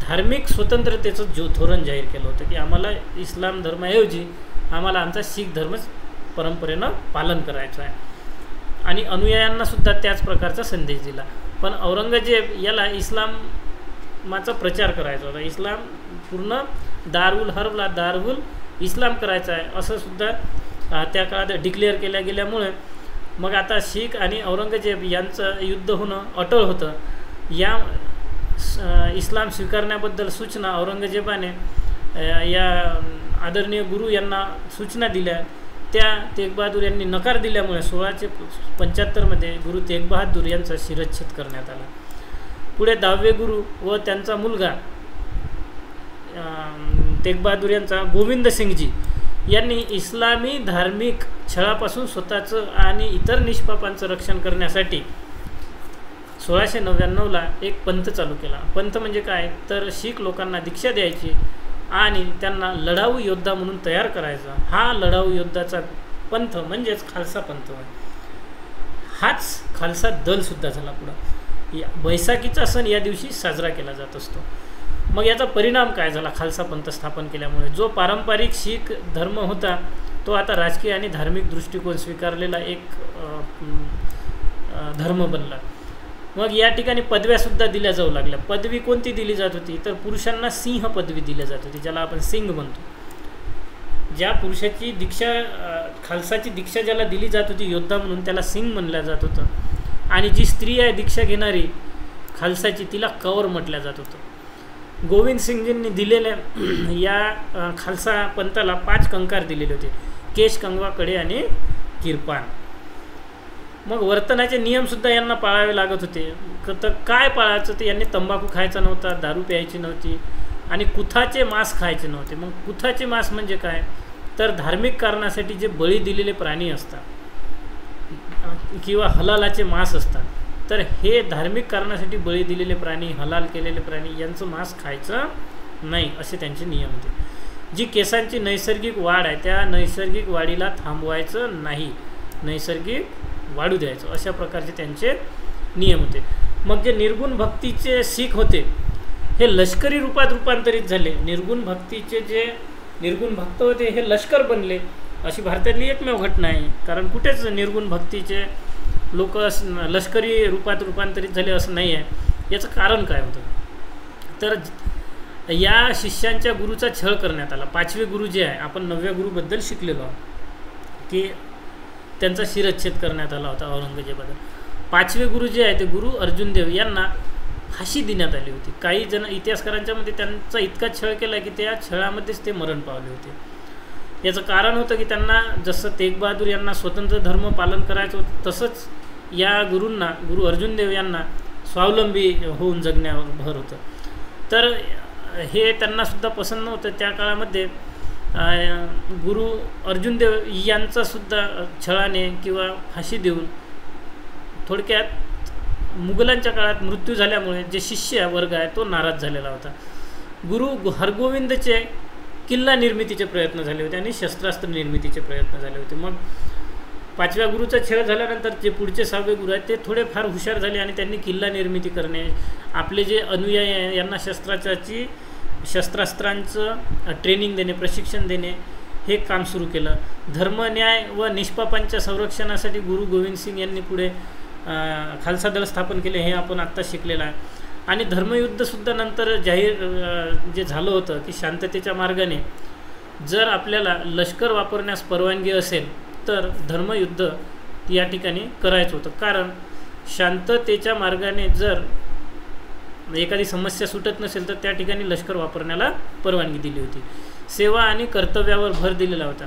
धार्मिक स्वतंत्रतेचं धोरण जाहीर केलं होतं की आम्हाला इस्लाम धर्माऐवजी आम्हाला आमचा शीख धर्म परंपरेनं पालन करायचं आहे आणि अनुयायांनासुद्धा त्याच प्रकारचा संदेश दिला. पण औरंगजेब याला इस्लामाचा प्रचार करायचा होता, इस्लाम पूर्ण दारुल हर्बला दारुल इस्लाम करायचा आहे असं सुद्धा त्या काळात डिक्लेअर केल्या गेल्यामुळे मग आता शीख आणि औरंगजेब यांचं युद्ध होणं अटळ होतं. या इस्लाम स्वीकारण्याबद्दल सूचना औरंगजेबाने या आदरणीय गुरु यांना सूचना दिल्या. त्या तेग बहादूर यांनी नकार दिल्यामुळे 1675 गुरु तेग बहादूर यांचा शिरच्छेद करण्यात आला. पुढे 10वे गुरु व त्यांचा मुलगा तेग बहादूर यांचा गोविंद सिंगजी यांनी इस्लामी धार्मिक छळापासून स्वतःचं आणि इतर निष्पापांचं रक्षण करण्यासाठी 1699ला एक पंथ चालू केला. पंथ म्हणजे काय तर शीख लोकांना दीक्षा द्यायची आणि त्यांना लढाऊ योद्धा म्हणून तयार करायचा. हा लढाऊ योद्धाचा पंथ म्हणजेच खालसा पंथ. हाच खालसा दलसुद्धा झाला. पुढं बैसाखीचा सण या दिवशी साजरा केला जात असतो. मग याचा परिणाम काय झाला खालसा पंथ स्थापन केल्यामुळे? जो पारंपरिक शीख धर्म होता तो आता राजकीय आणि धार्मिक दृष्टिकोन स्वीकारलेला एक धर्म बनला. मग या ठिकाणी पदव्यासुद्धा दिल्या जाऊ लागल्या. पदवी कोणती दिली जात होती तर पुरुषांना सिंह पदवी दिली जात होती, ज्याला आपण सिंग म्हणतो. ज्या पुरुषाची दीक्षा खालसाची दीक्षा ज्याला दिली जात होती योद्धा म्हणून त्याला सिंग म्हणलं जात होतं. आणि जी स्त्री आहे दीक्षा घेणारी खालसाची तिला कंवर म्हटलं जात होतं. गोविंद सिंगजींनी दिलेल्या या खालसा पंथाला 5 कंकार दिलेले होते: केश, कंगवा, कडे आणि किरपान. मग वर्तनाचे नियमसुद्धा यांना पाळावे लागत होते. तर काय पाळायचं ते यांनी तंबाखू खायचा नव्हता, दारू प्यायची नव्हती आणि कुथाचे मांस खायचे नव्हते. मग कुथाचे मांस म्हणजे काय तर धार्मिक कारणासाठी जे बळी दिलेले प्राणी असतात किंवा हलालाचे मांस असतात, तर हे धार्मिक कारणासाठी बळी दिलेले प्राणी, हलाल केलेले प्राणी यांचं मांस खायचं नाही असे त्यांचे नियम होते. जी केसांची नैसर्गिक वाढ आहे त्या नैसर्गिक वाढीला थांबवायचं नाही, नैसर्गिक वाढू द्यायचं, अशा प्रकारचे त्यांचे नियम होते. मग जे निर्गुण भक्तीचे शीख होते हे लष्करी रूपात रूपांतरित झाले. निर्गुण भक्तीचे जे निर्गुण भक्त होते हे लष्कर बनले, अशी भारतातली एकमेव घटना आहे. कारण कुठेच निर्गुण भक्तीचे लोक लष्करी रूपात रूपांतरित झाले असं नाही आहे. याचं कारण काय होतं तर या शिष्यांच्या गुरुचा छळ करण्यात आला. 5वे गुरु जे आहे, आपण 9व्या गुरुबद्दल शिकलेलो आहोत की त्यांचा शिरच्छेद करण्यात आला होता औरंगजेबाला. 5वे गुरु जे आहे ते गुरु अर्जुन देव यांना फाशी देण्यात आली होती. काही जण इतिहासकारांच्या मध्ये त्यांचा इतका छळ केला की त्या छळामध्येच ते मरण पावले होते. याचं कारण होतं की त्यांना जसं तेग बहादूर यांना स्वतंत्र धर्म पालन करायचं होतं तसंच या गुरूंना, गुरु अर्जुन देव यांना स्वावलंबी होऊन जगण्यावर भर होतं. तर हे त्यांनासुद्धा पसंत नव्हतं. त्या काळामध्ये गुरु अर्जुन देव यांचासुद्धा छळाने किंवा फाशी देऊन थोडक्यात मुघलांच्या काळात मृत्यू झाल्यामुळे जे शिष्य वर्ग आहे तो नाराज झालेला होता. गुरु हरगोविंदचे किल्ला निर्मितीचे प्रयत्न झाले होते आणि शस्त्रास्त्र निर्मितीचे प्रयत्न झाले होते. मग 5व्या गुरुचा छळ झाल्यानंतर जे पुढचे 6वे गुरु आहेत ते थोडे फार हुशार झाले आणि त्यांनी किल्ला निर्मिती करणे, आपले जे अनुयायी आहे यांना शस्त्रास्त्रांचं ट्रेनिंग देणे, प्रशिक्षण देणे हे काम सुरू केलं. धर्म, न्याय व निष्पापांच्या संरक्षणासाठी गुरु गोविंद सिंग यांनी पुढे खालसा दल स्थापन केले, हे आपण आत्ता शिकलेलं आहे. आणि धर्मयुद्धसुद्धा नंतर जाहीर जे झालं होतं की शांततेच्या मार्गाने जर आपल्याला लष्कर वापरण्यास परवानगी असेल तर धर्मयुद्ध या ठिकाणी करायचं होतं. कारण शांततेच्या मार्गाने जर एखादी समस्या सुटत नसेल तर त्या ठिकाणी लष्कर वापरण्याला परवानगी दिली होती. सेवा आणि कर्तव्यावर भर दिलेला होता.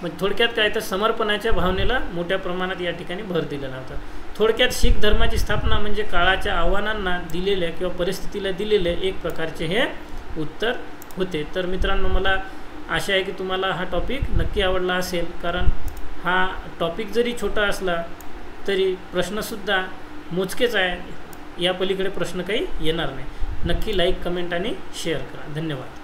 मग थोडक्यात काय तर समर्पणाच्या भावनेला मोठ्या प्रमाणात या ठिकाणी भर दिलेला होता. थोडक्यात शीख धर्माची स्थापना म्हणजे काळाच्या आव्हानांना दिलेले किंवा परिस्थितीला दिलेले एक प्रकारचे हे उत्तर होते. तर मित्रांनो, मला आशा आहे की तुम्हाला हा टॉपिक नक्की आवडला असेल. कारण हा टॉपिक जरी छोटा असला तरी प्रश्नसुद्धा मोजकेच आहे, या पलीकडे प्रश्न काही येणार नाही. नक्की लाईक, कमेंट आणि शेअर करा. धन्यवाद.